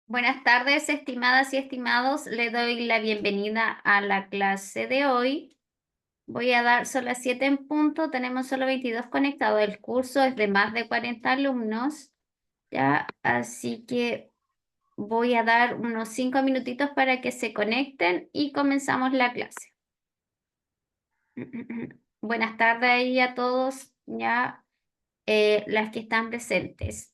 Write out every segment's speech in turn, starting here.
Buenas tardes, estimadas y estimados. Le doy la bienvenida a la clase de hoy. Son las 7 en punto. Tenemos solo 22 conectados. El curso es de más de 40 alumnos, ¿ya? Así que voy a dar unos 5 minutitos para que se conecten y comenzamos la clase. Buenas tardes ahí a todos, ya, las que están presentes.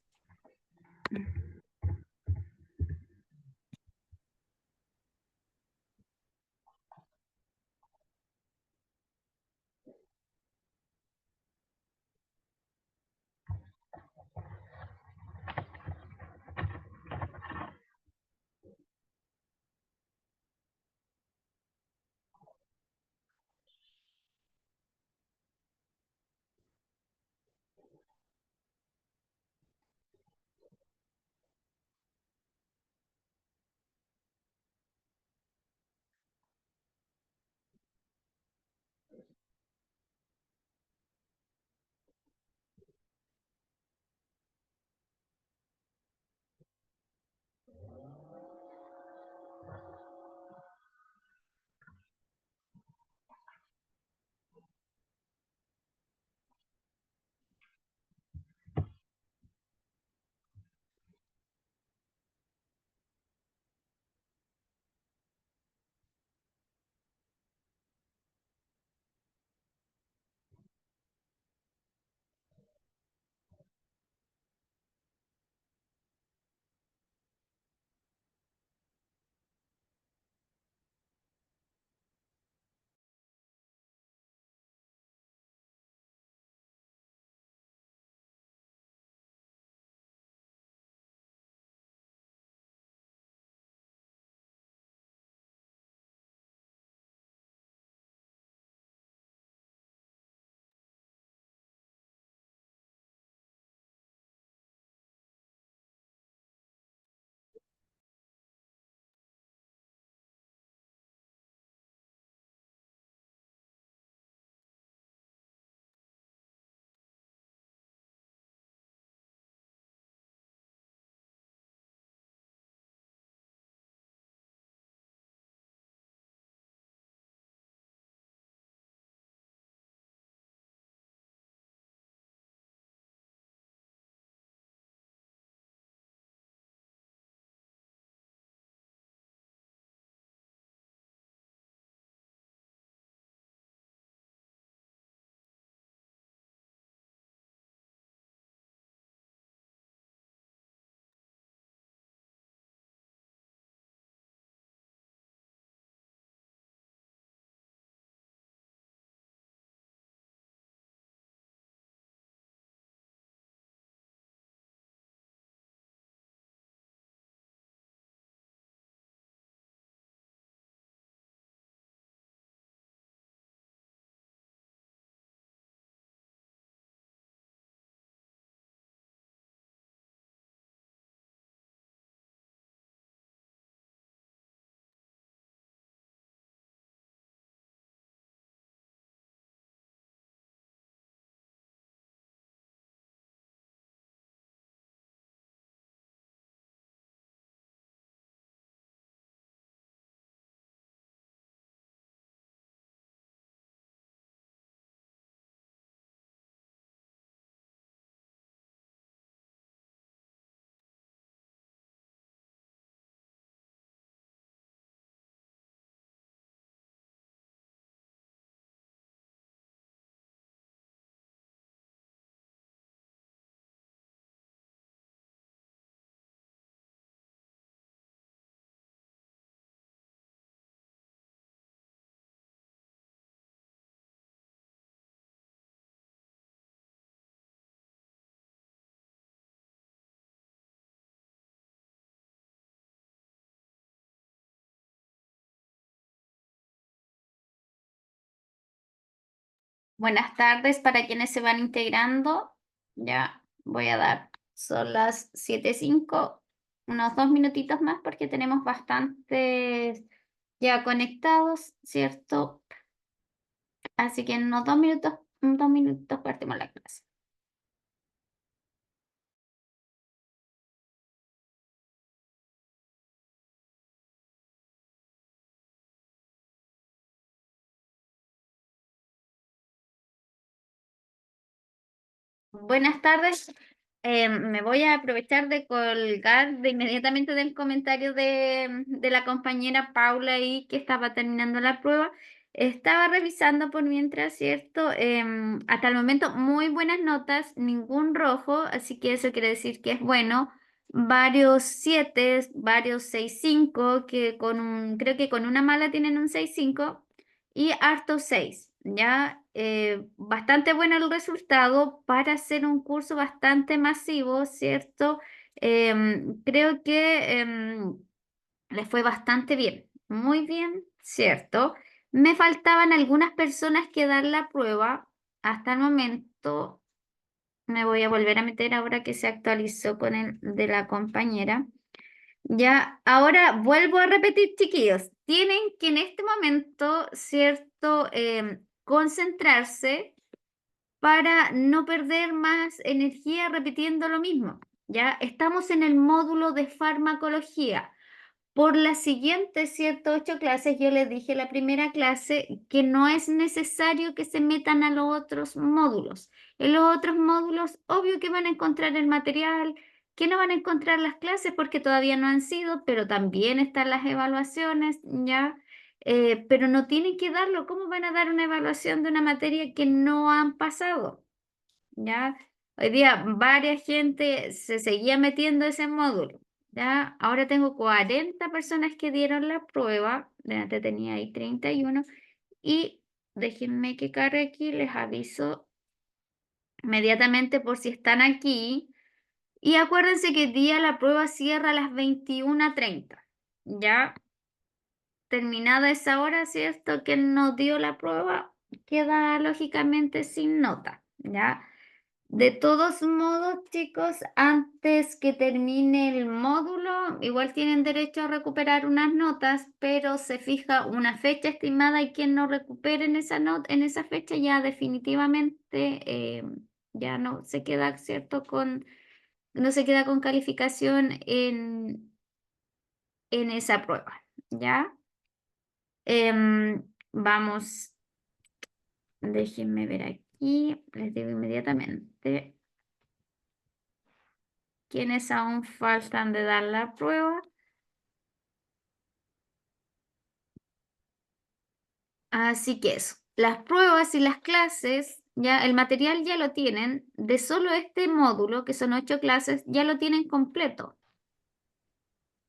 Buenas tardes para quienes se van integrando. Ya voy a dar, son las 7:05, unos 2 minutitos más porque tenemos bastantes ya conectados, ¿cierto? Así que en unos 2 minutos partimos la clase. Buenas tardes. Me voy a aprovechar de colgar de inmediatamente del comentario de la compañera Paula ahí que estaba terminando la prueba. Estaba revisando por mientras, ¿cierto? Hasta el momento muy buenas notas, ningún rojo, así que eso quiere decir que es bueno. Varios 7, varios 6,5, que creo que con una mala tienen un 6,5 y harto 6. Ya, bastante bueno el resultado para hacer un curso bastante masivo, ¿cierto? Creo que les fue bastante bien, muy bien, ¿cierto? Me faltaban algunas personas que dar la prueba. Hasta el momento me voy a volver a meter ahora que se actualizó con el de la compañera. Ya, ahora vuelvo a repetir, chiquillos, tienen que en este momento, ¿cierto? Concentrarse para no perder más energía repitiendo lo mismo. Ya, estamos en el módulo de farmacología. Por las siguientes, ¿cierto? 8 clases, yo les dije en la primera clase que no es necesario que se metan a los otros módulos. En los otros módulos, obvio que van a encontrar el material, que no van a encontrar las clases porque todavía no han sido, pero también están las evaluaciones, ¿ya? Pero no tienen que darlo. ¿Cómo van a dar una evaluación de una materia que no han pasado? ¿Ya? Hoy día varias gente se seguía metiendo ese módulo, ¿ya? Ahora tengo 40 personas que dieron la prueba, de antes tenía ahí 31, y déjenme que cargue aquí, les aviso inmediatamente por si están aquí, y acuérdense que el día la prueba cierra a las 21:30, ¿ya? Terminada esa hora, ¿cierto? Que no dio la prueba, queda lógicamente sin nota, ¿ya? De todos modos, chicos, antes que termine el módulo, igual tienen derecho a recuperar unas notas, pero se fija una fecha estimada y quien no recupere en esa en esa fecha ya definitivamente ya no se queda, ¿cierto? No se queda con calificación en esa prueba, ¿ya? Vamos, déjenme ver aquí, les digo inmediatamente. Quienes aún faltan de dar la prueba. Así que eso, las pruebas y las clases, ya el material ya lo tienen, de solo este módulo, que son 8 clases, ya lo tienen completo.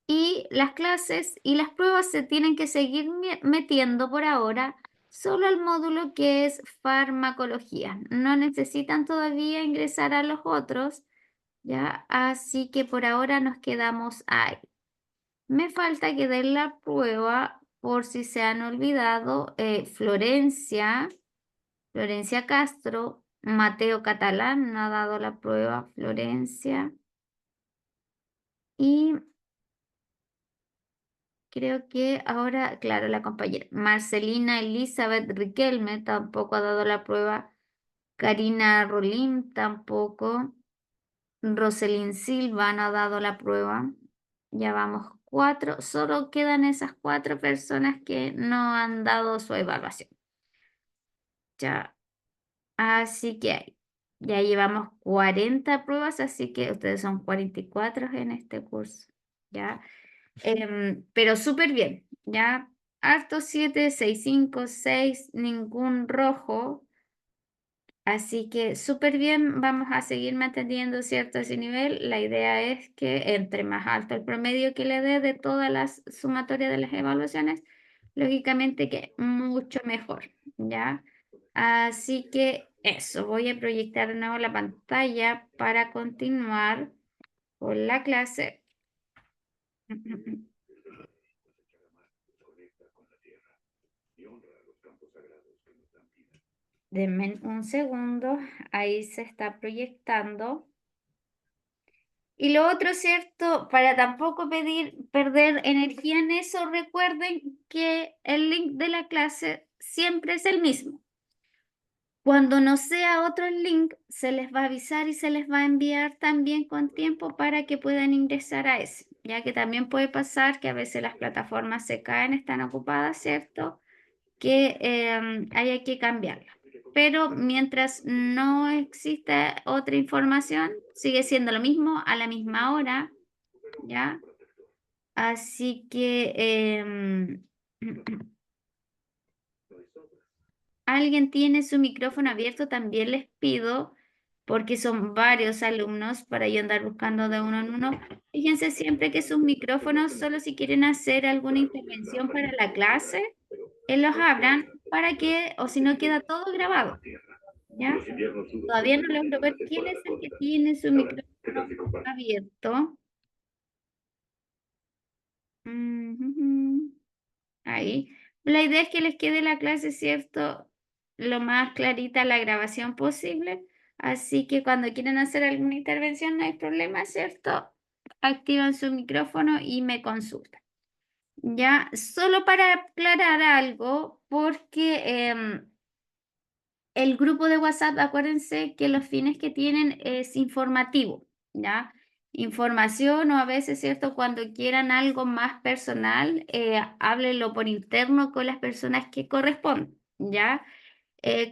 Y las clases y las pruebas se tienen que seguir metiendo por ahora solo al módulo que es farmacología. No necesitan todavía ingresar a los otros, ¿ya? Así que por ahora nos quedamos ahí. Me falta que den la prueba por si se han olvidado Florencia Castro, Mateo Catalán no ha dado la prueba, Florencia. Y creo que ahora, claro, la compañera Marcelina Elizabeth Riquelme tampoco ha dado la prueba, Karina Rolim tampoco, Roselyn Silva no ha dado la prueba. Ya vamos 4, solo quedan esas 4 personas que no han dado su evaluación. Ya, así que ya llevamos 40 pruebas, así que ustedes son 44 en este curso. Ya, pero súper bien. Ya, harto 7, 6, 5, 6, ningún rojo. Así que súper bien, vamos a seguir manteniendo cierto ese nivel. La idea es que entre más alto el promedio que le dé de todas las sumatorias de las evaluaciones, lógicamente que mucho mejor, ¿ya? Así que eso, voy a proyectar de nuevo la pantalla para continuar con la clase. Denme un segundo, ahí se está proyectando. Y lo otro, ¿cierto? Para tampoco perder energía en eso, recuerden que el link de la clase siempre es el mismo. Cuando no sea otro el link, se les va a avisar y se les va a enviar también con tiempo para que puedan ingresar a ese, ya que también puede pasar que a veces las plataformas se caen, están ocupadas, ¿cierto? Que haya que cambiarla. pero mientras no exista otra información, sigue siendo lo mismo a la misma hora, ¿ya? Así que alguien tiene su micrófono abierto, también les pido, porque son varios alumnos para yo andar buscando de uno en uno. Fíjense siempre que sus micrófonos, solo si quieren hacer alguna intervención para la clase, los abran para que, o si no, queda todo grabado, ¿ya? Todavía no logro ver quién es el que tiene su micrófono abierto. Ujú. Ahí. La idea es que les quede la clase, ¿cierto? Lo más clarita la grabación posible. Así que cuando quieran hacer alguna intervención no hay problema, ¿cierto? Activan su micrófono y me consultan. Ya, solo para aclarar algo, porque el grupo de WhatsApp, acuérdense que los fines que tienen es informativo, ¿ya? Información o a veces, ¿cierto? Cuando quieran algo más personal, háblenlo por interno con las personas que corresponden, ¿ya?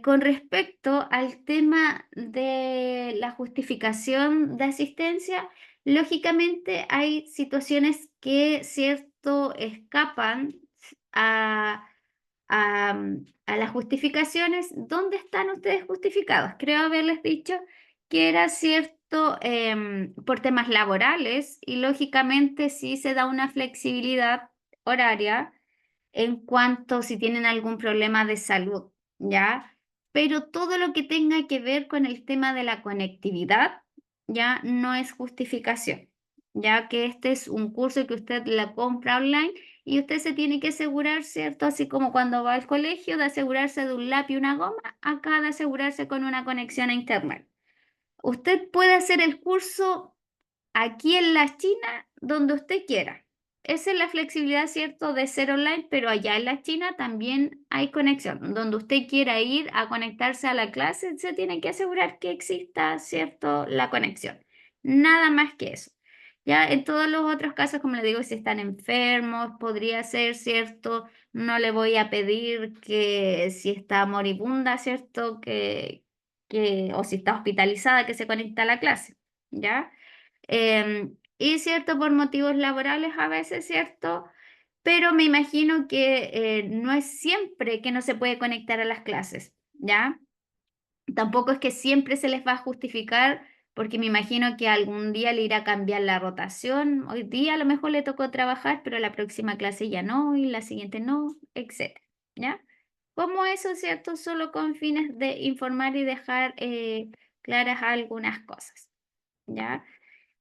Con respecto al tema de la justificación de asistencia, lógicamente hay situaciones que, ¿cierto?, escapan a a las justificaciones. ¿Dónde están ustedes justificados? Creo haberles dicho que era cierto por temas laborales y lógicamente sí se da una flexibilidad horaria en cuanto si tienen algún problema de salud, ¿ya? Pero todo lo que tenga que ver con el tema de la conectividad, ya no es justificación, ya que este es un curso que usted la compra online y usted se tiene que asegurar, ¿cierto? Así como cuando va al colegio, de asegurarse de un lápiz y una goma, acá de asegurarse con una conexión a internet. Usted puede hacer el curso aquí en la China, donde usted quiera. Esa es la flexibilidad, ¿cierto?, de ser online, pero allá en la China también hay conexión. Donde usted quiera ir a conectarse a la clase, se tiene que asegurar que exista, ¿cierto?, la conexión. Nada más que eso. Ya en todos los otros casos, como le digo, si están enfermos, podría ser, ¿cierto? No le voy a pedir que si está moribunda, ¿cierto? O si está hospitalizada, que se conecte a la clase, ¿ya? Y cierto, por motivos laborales a veces, ¿cierto? Pero me imagino que no es siempre que no se puede conectar a las clases, ¿ya? Tampoco es que siempre se les va a justificar, porque me imagino que algún día le irá a cambiar la rotación. Hoy día a lo mejor le tocó trabajar, pero la próxima clase ya no, y la siguiente no, etcétera, ¿ya? Como eso, ¿cierto? Solo con fines de informar y dejar claras algunas cosas, ¿ya?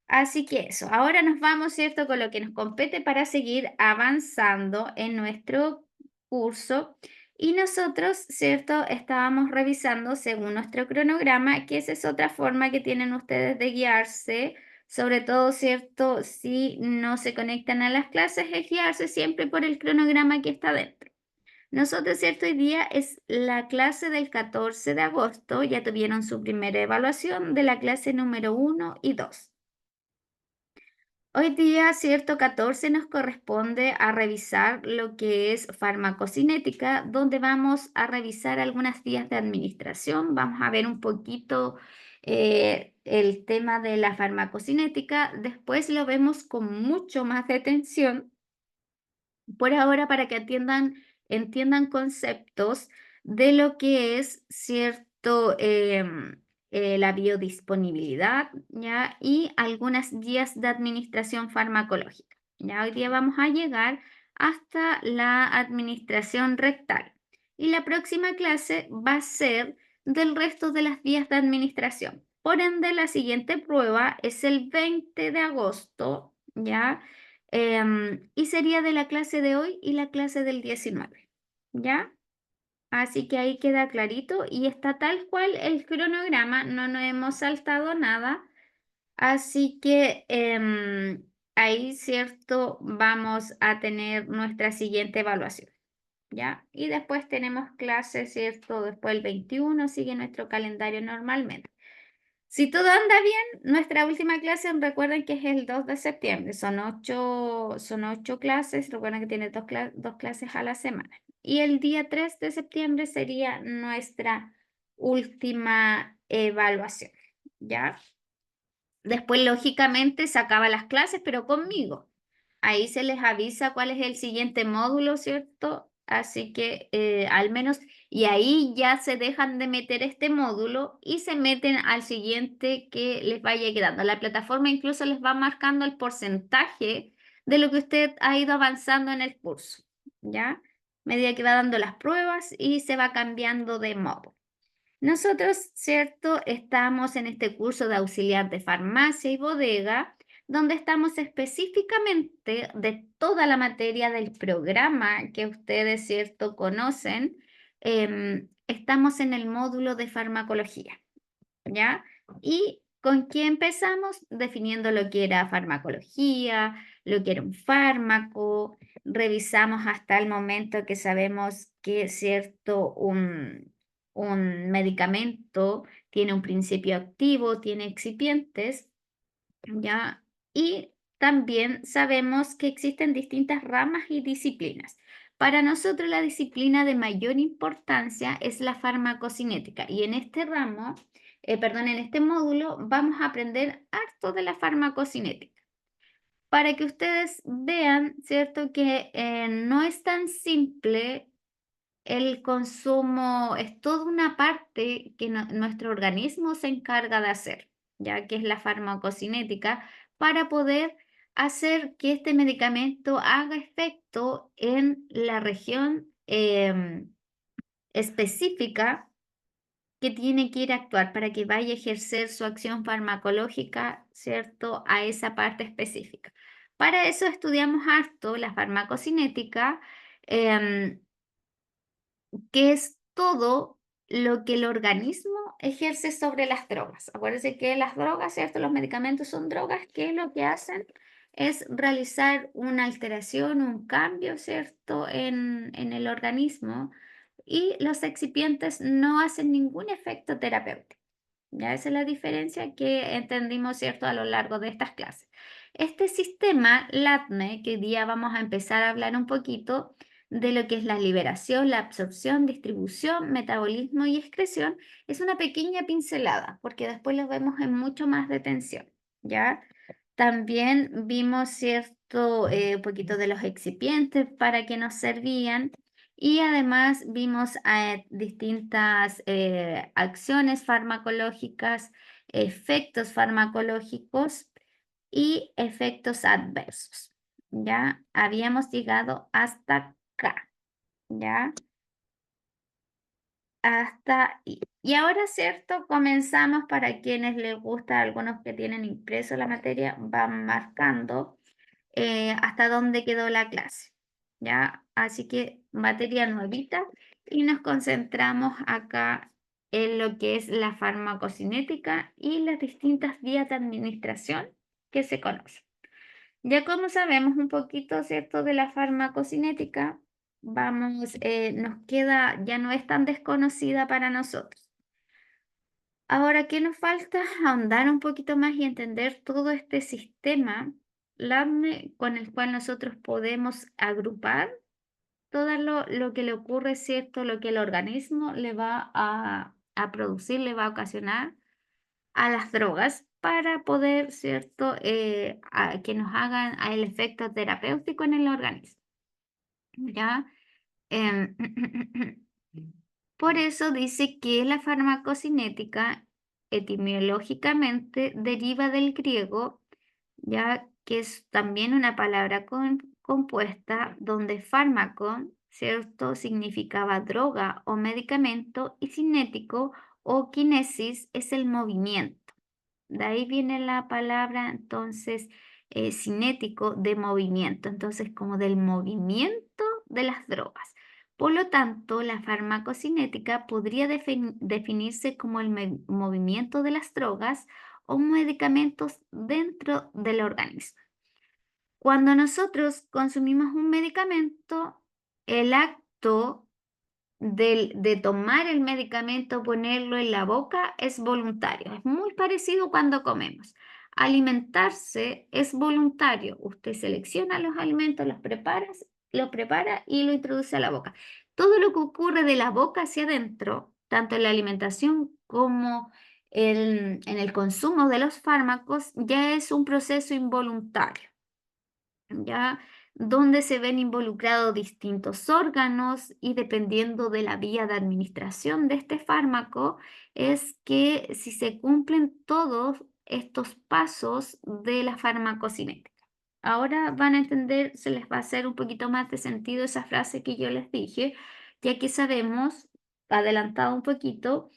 Así que eso, ahora nos vamos, ¿cierto?, con lo que nos compete para seguir avanzando en nuestro curso. Y nosotros, ¿cierto?, estábamos revisando según nuestro cronograma, que esa es otra forma que tienen ustedes de guiarse, sobre todo, ¿cierto?, si no se conectan a las clases, es guiarse siempre por el cronograma que está dentro. Nosotros, ¿cierto? Hoy día es la clase del 14 de agosto, ya tuvieron su primera evaluación de la clase número 1 y 2. Hoy día, cierto, 14 nos corresponde a revisar lo que es farmacocinética, donde vamos a revisar algunas vías de administración. Vamos a ver un poquito el tema de la farmacocinética. Después lo vemos con mucho más detención por ahora para que entiendan conceptos de lo que es cierto la biodisponibilidad, ¿ya? Y algunas guías de administración farmacológica. Ya hoy día vamos a llegar hasta la administración rectal. Y la próxima clase va a ser del resto de las vías de administración. Por ende, la siguiente prueba es el 20 de agosto, ¿ya? Y sería de la clase de hoy y la clase del 19, ¿ya? Así que ahí queda clarito y está tal cual el cronograma, no nos hemos saltado nada. Así que ahí, ¿cierto? Vamos a tener nuestra siguiente evaluación, ¿ya? Y después tenemos clases, ¿cierto? Después el 21 sigue nuestro calendario normalmente. Si todo anda bien, nuestra última clase, recuerden que es el 2 de septiembre. Son ocho clases. Recuerden que tiene dos clases a la semana. Y el día 3 de septiembre sería nuestra última evaluación, ¿ya? Después, lógicamente, se acaban las clases, pero conmigo. Ahí se les avisa cuál es el siguiente módulo, ¿cierto? Así que al menos, y ahí ya se dejan de meter este módulo y se meten al siguiente que les vaya quedando. La plataforma incluso les va marcando el porcentaje de lo que usted ha ido avanzando en el curso, ¿ya? A medida que va dando las pruebas y se va cambiando de módulo. Nosotros, ¿cierto? Estamos en este curso de auxiliar de farmacia y bodega, donde estamos específicamente de toda la materia del programa que ustedes, ¿cierto? Conocen. Estamos en el módulo de farmacología, ¿ya? ¿Y con qué empezamos? Definiendo lo que era farmacología, lo que era un fármaco. Revisamos hasta el momento que sabemos que, ¿cierto? Un medicamento tiene un principio activo, tiene excipientes, ¿ya? Y también sabemos que existen distintas ramas y disciplinas. Para nosotros la disciplina de mayor importancia es la farmacocinética y en este ramo, perdón, en este módulo vamos a aprender harto de la farmacocinética para que ustedes vean, ¿cierto? Que no es tan simple el consumo, es toda una parte que nuestro organismo se encarga de hacer, ya que es la farmacocinética, para poder hacer que este medicamento haga efecto en la región específica que tiene que ir a actuar para que vaya a ejercer su acción farmacológica, ¿cierto?, a esa parte específica. Para eso estudiamos harto la farmacocinética, em, que es todo lo que el organismo ejerce sobre las drogas. Acuérdense que las drogas, ¿cierto? Los medicamentos son drogas que lo que hacen es realizar una alteración, un cambio, ¿cierto? En el organismo y los excipientes no hacen ningún efecto terapéutico. Ya esa es la diferencia que entendimos, ¿cierto?, a lo largo de estas clases. Este sistema LATME, que hoy día vamos a empezar a hablar un poquito de lo que es la liberación, la absorción, distribución, metabolismo y excreción, es una pequeña pincelada, porque después lo vemos en mucho más detención, ¿ya? También vimos, ¿cierto?, un poquito de los excipientes para que nos servían y además vimos distintas acciones farmacológicas, efectos farmacológicos y efectos adversos. ¿Ya? Habíamos llegado hasta acá. ¿Ya? Hasta ahí. Y ahora, ¿cierto? Comenzamos para quienes les gusta, algunos que tienen impreso la materia, van marcando hasta dónde quedó la clase, ¿ya? Así que materia nuevita y nos concentramos acá en lo que es la farmacocinética y las distintas vías de administración que se conocen. Ya como sabemos un poquito, ¿cierto?, de la farmacocinética, vamos, nos queda, ya no es tan desconocida para nosotros. Ahora, ¿qué nos falta? Ahondar un poquito más y entender todo este sistema LAME con el cual nosotros podemos agrupar todo lo que le ocurre, ¿cierto? Lo que el organismo le va a producir, le va a ocasionar a las drogas para poder, ¿cierto? Que nos hagan el efecto terapéutico en el organismo, ¿ya? Em, Por eso dice que la farmacocinética etimológicamente deriva del griego, ya que es también una palabra compuesta donde fármaco, ¿cierto? Significaba droga o medicamento y cinético o kinesis es el movimiento. De ahí viene la palabra entonces cinético de movimiento, entonces como del movimiento de las drogas. Por lo tanto, la farmacocinética podría definirse como el movimiento de las drogas o medicamentos dentro del organismo. Cuando nosotros consumimos un medicamento, el acto de tomar el medicamento, ponerlo en la boca, es voluntario. Es muy parecido cuando comemos. Alimentarse es voluntario. Usted selecciona los alimentos, los prepara y lo introduce a la boca. Todo lo que ocurre de la boca hacia adentro, tanto en la alimentación como en el consumo de los fármacos, ya es un proceso involuntario, ¿ya? Donde se ven involucrados distintos órganos y dependiendo de la vía de administración de este fármaco, es que si se cumplen todos estos pasos de la farmacocinética. Ahora van a entender, se les va a hacer un poquito más de sentido esa frase que yo les dije, ya que sabemos, adelantado un poquito,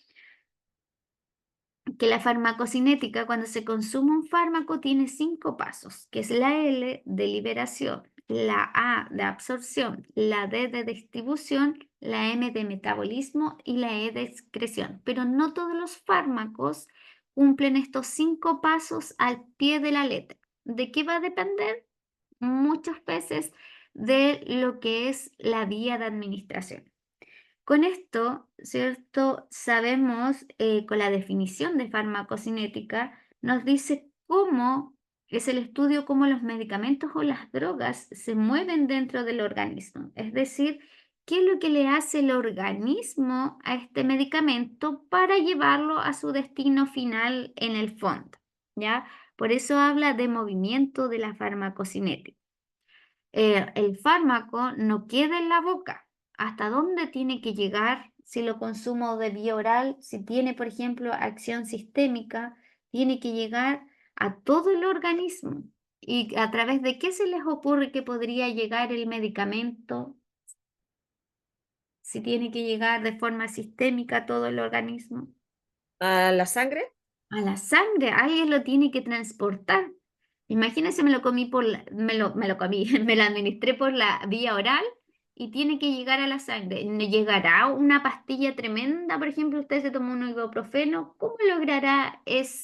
que la farmacocinética, cuando se consume un fármaco, tiene 5 pasos, que es la L de liberación, la A de absorción, la D de distribución, la M de metabolismo y la E de excreción. Pero no todos los fármacos cumplen estos 5 pasos al pie de la letra. ¿De qué va a depender? Muchas veces de lo que es la vía de administración. Con esto, ¿cierto? Sabemos, con la definición de farmacocinética, nos dice cómo es el estudio, cómo los medicamentos o las drogas se mueven dentro del organismo. Es decir, qué es lo que le hace el organismo a este medicamento para llevarlo a su destino final en el fondo, ¿ya? Por eso habla de movimiento de la farmacocinética. El fármaco no queda en la boca. ¿Hasta dónde tiene que llegar si lo consumo de vía oral? Si tiene, por ejemplo, acción sistémica, tiene que llegar a todo el organismo. ¿Y a través de qué se les ocurre que podría llegar el medicamento si tiene que llegar de forma sistémica a todo el organismo? ¿A la sangre? A la sangre, alguien lo tiene que transportar. Imagínese, me lo comí me lo comí, me lo administré por la vía oral y tiene que llegar a la sangre. ¿No llegará una pastilla tremenda? Por ejemplo, usted se tomó un ibuprofeno, ¿cómo logrará ese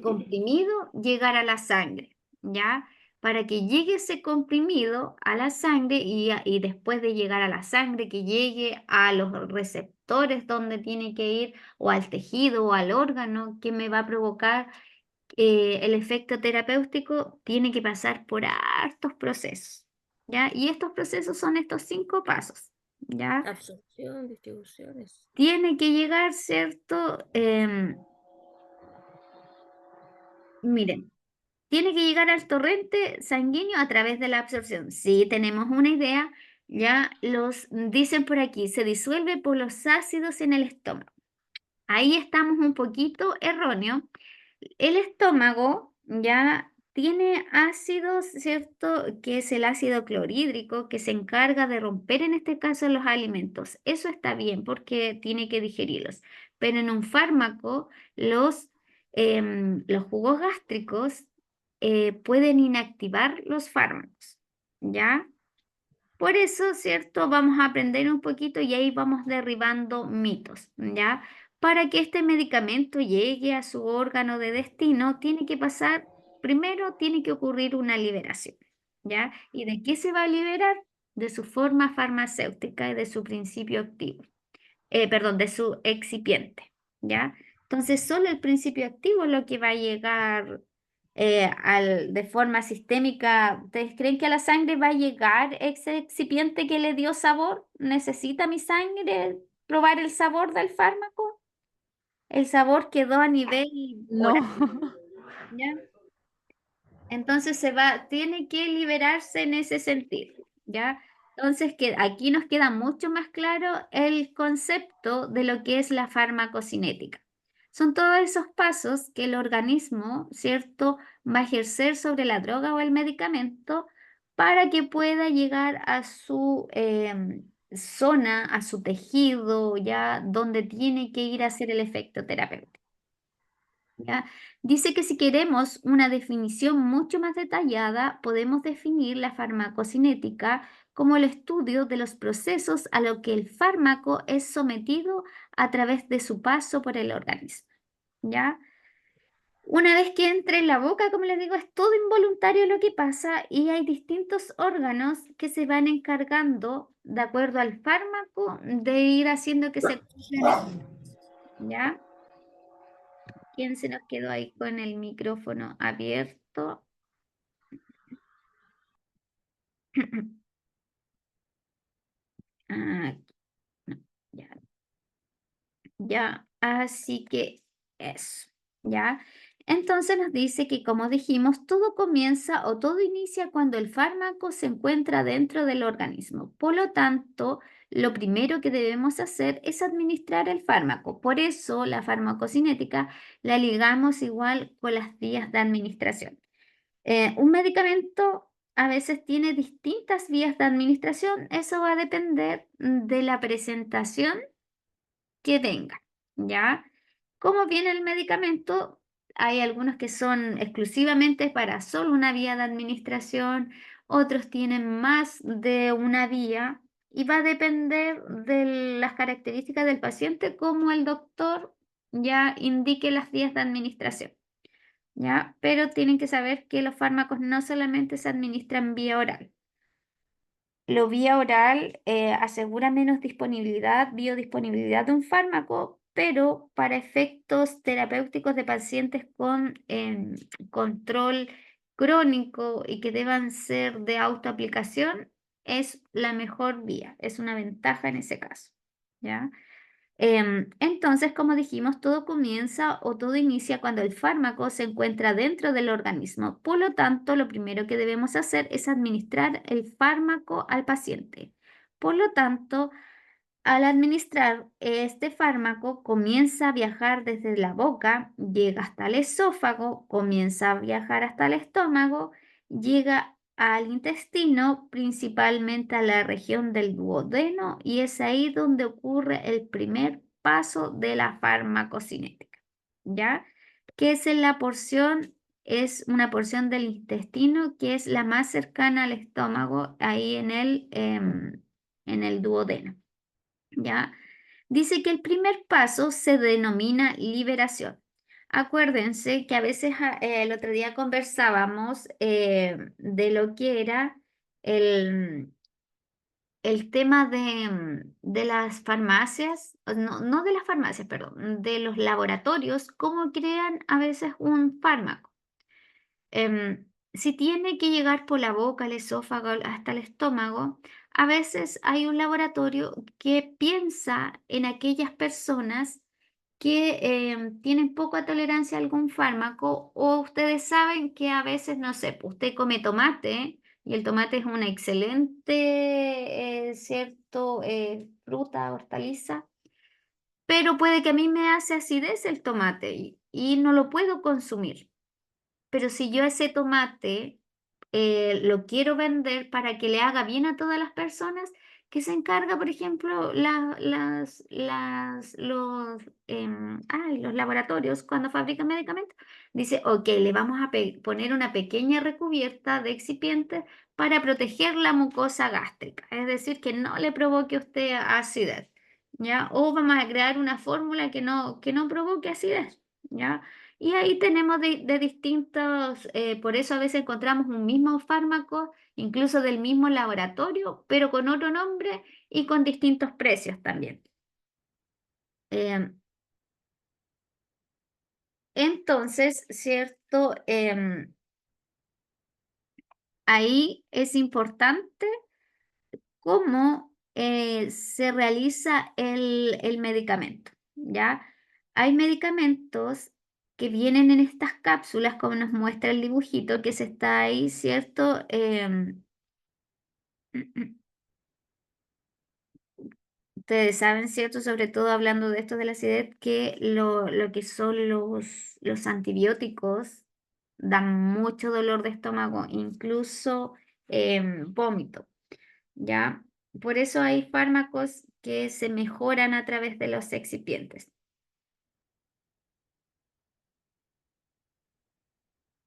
comprimido llegar a la sangre? ¿Ya? Para que llegue ese comprimido a la sangre y después de llegar a la sangre, que llegue a los receptores donde tiene que ir o al tejido o al órgano que me va a provocar el efecto terapéutico, tiene que pasar por hartos procesos, ¿ya? Y estos procesos son estos 5 pasos, ¿ya? Absorción, distribuciones. Tiene que llegar, ¿cierto? Miren, tiene que llegar al torrente sanguíneo a través de la absorción. Sí, tenemos una idea, ya los dicen por aquí, se disuelve por los ácidos en el estómago. Ahí estamos un poquito erróneo. El estómago ya tiene ácidos, ¿cierto? Que es el ácido clorhídrico que se encarga de romper en este caso los alimentos. Eso está bien porque tiene que digerirlos. Pero en un fármaco, los jugos gástricos pueden inactivar los fármacos, ¿ya? Por eso, ¿cierto? Vamos a aprender un poquito y ahí vamos derribando mitos, ¿ya? Para que este medicamento llegue a su órgano de destino, tiene que pasar, primero tiene que ocurrir una liberación, ¿ya? ¿Y de qué se va a liberar? De su forma farmacéutica y de su principio activo, perdón, de su excipiente, ¿ya? Entonces, solo el principio activo es lo que va a llegar de forma sistémica. ¿Ustedes creen que a la sangre va a llegar ese excipiente que le dio sabor? ¿Necesita mi sangre probar el sabor del fármaco? El sabor quedó a nivel oral, No. ¿ya? Entonces tiene que liberarse en ese sentido, ¿ya? Entonces, que aquí nos queda mucho más claro el concepto de lo que es la farmacocinética. Son todos esos pasos que el organismo, ¿cierto?, va a ejercer sobre la droga o el medicamento para que pueda llegar a su zona, a su tejido, ya donde tiene que ir a hacer el efecto terapéutico. ¿Ya? Dice que si queremos una definición mucho más detallada, podemos definir la farmacocinética como el estudio de los procesos a lo que el fármaco es sometido a través de su paso por el organismo. ¿Ya? Una vez que entra en la boca, como les digo, es todo involuntario lo que pasa y hay distintos órganos que se van encargando, de acuerdo al fármaco, de ir haciendo que se cumplan estos pasos. ¿Ya? ¿Quién se nos quedó ahí con el micrófono abierto? Ah, Ya, ya, así que eso, ¿ya? Entonces nos dice que, como dijimos, todo comienza o todo inicia cuando el fármaco se encuentra dentro del organismo. Por lo tanto, lo primero que debemos hacer es administrar el fármaco. Por eso la farmacocinética la ligamos igual con las vías de administración. Un medicamento a veces tiene distintas vías de administración. Eso va a depender de la presentación que tenga, ¿ya? ¿Cómo viene el medicamento? Hay algunos que son exclusivamente para solo una vía de administración, otros tienen más de una vía y va a depender de las características del paciente, como el doctor ya indique las vías de administración, ¿ya? Pero tienen que saber que los fármacos no solamente se administran vía oral. Lo vía oral asegura menos disponibilidad, biodisponibilidad de un fármaco, pero para efectos terapéuticos de pacientes con control crónico y que deban ser de autoaplicación, es la mejor vía, es una ventaja en ese caso, ¿ya? Entonces, como dijimos, todo comienza o todo inicia cuando el fármaco se encuentra dentro del organismo. Por lo tanto, lo primero que debemos hacer es administrar el fármaco al paciente. Por lo tanto, al administrar este fármaco, comienza a viajar desde la boca, llega hasta el esófago, comienza a viajar hasta el estómago, llega al intestino, principalmente a la región del duodeno, y es ahí donde ocurre el primer paso de la farmacocinética, ¿ya? Que es en la porción, es una porción del intestino que es la más cercana al estómago, ahí en el duodeno. ¿Ya? Dice que el primer paso se denomina liberación. Acuérdense que a veces el otro día conversábamos de lo que era el, el tema de las farmacias, o no de las farmacias, perdón, de los laboratorios, cómo crean a veces un fármaco. Si tiene que llegar por la boca, el esófago, hasta el estómago, a veces hay un laboratorio que piensa en aquellas personas que tienen poca tolerancia a algún fármaco, o ustedes saben que a veces, no sé, pues, usted come tomate y el tomate es una excelente, cierto, fruta, hortaliza, pero puede que a mí me hace acidez el tomate y no lo puedo consumir. Pero si yo ese tomate lo quiero vender para que le haga bien a todas las personas, que se encarga, por ejemplo, los laboratorios cuando fabrican medicamentos, dice, ok, le vamos a poner una pequeña recubierta de excipiente para proteger la mucosa gástrica, es decir, que no le provoque a usted acidez, ¿ya? O vamos a crear una fórmula que no provoque acidez, ¿ya? Y ahí tenemos de distintos, por eso a veces encontramos un mismo fármaco, incluso del mismo laboratorio, pero con otro nombre y con distintos precios también. Em, entonces, ¿cierto? Ahí es importante cómo se realiza el medicamento, ¿ya? Hay medicamentos que vienen en estas cápsulas, como nos muestra el dibujito que se está ahí, ¿cierto? Ustedes saben, ¿cierto? Sobre todo hablando de esto de la acidez, que lo que son los antibióticos dan mucho dolor de estómago, incluso vómito, ¿ya? Por eso hay fármacos que se mejoran a través de los excipientes,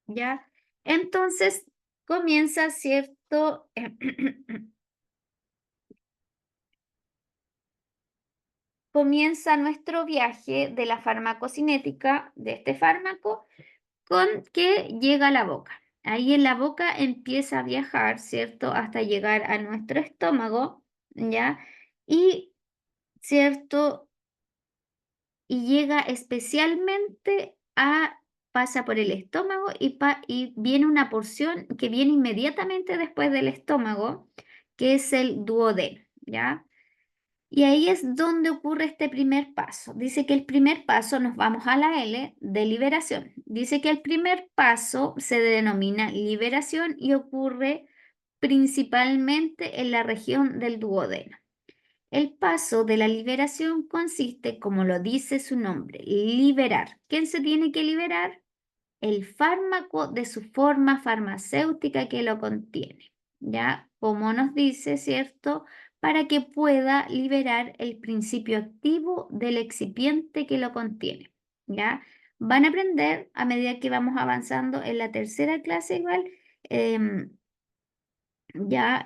¿ya? Entonces comienza, ¿cierto? Comienza nuestro viaje de la farmacocinética de este fármaco con que llega a la boca. Ahí en la boca empieza a viajar, ¿cierto? Hasta llegar a nuestro estómago, ¿ya? Y, ¿cierto? Y llega especialmente pasa por el estómago y viene una porción que viene inmediatamente después del estómago, que es el duodeno, ¿ya? Y ahí es donde ocurre este primer paso. Dice que el primer paso, nos vamos a la L de liberación. Dice que el primer paso se denomina liberación y ocurre principalmente en la región del duodeno. El paso de la liberación consiste, como lo dice su nombre, liberar. ¿Quién se tiene que liberar? El fármaco de su forma farmacéutica que lo contiene, ¿ya? Como nos dice, ¿cierto? Para que pueda liberar el principio activo del excipiente que lo contiene, ¿ya? Van a aprender a medida que vamos avanzando en la tercera clase igual. em,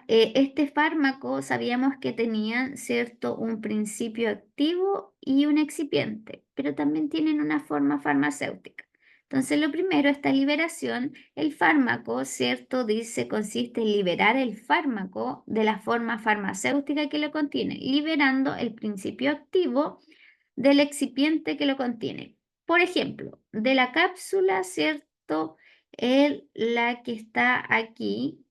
este fármaco sabíamos que tenía, ¿cierto?, un principio activo y un excipiente, pero también tienen una forma farmacéutica. Entonces, lo primero, esta liberación, el fármaco, ¿cierto?, dice, consiste en liberar el fármaco de la forma farmacéutica que lo contiene, liberando el principio activo del excipiente que lo contiene. Por ejemplo, de la cápsula, ¿cierto?, la que está aquí.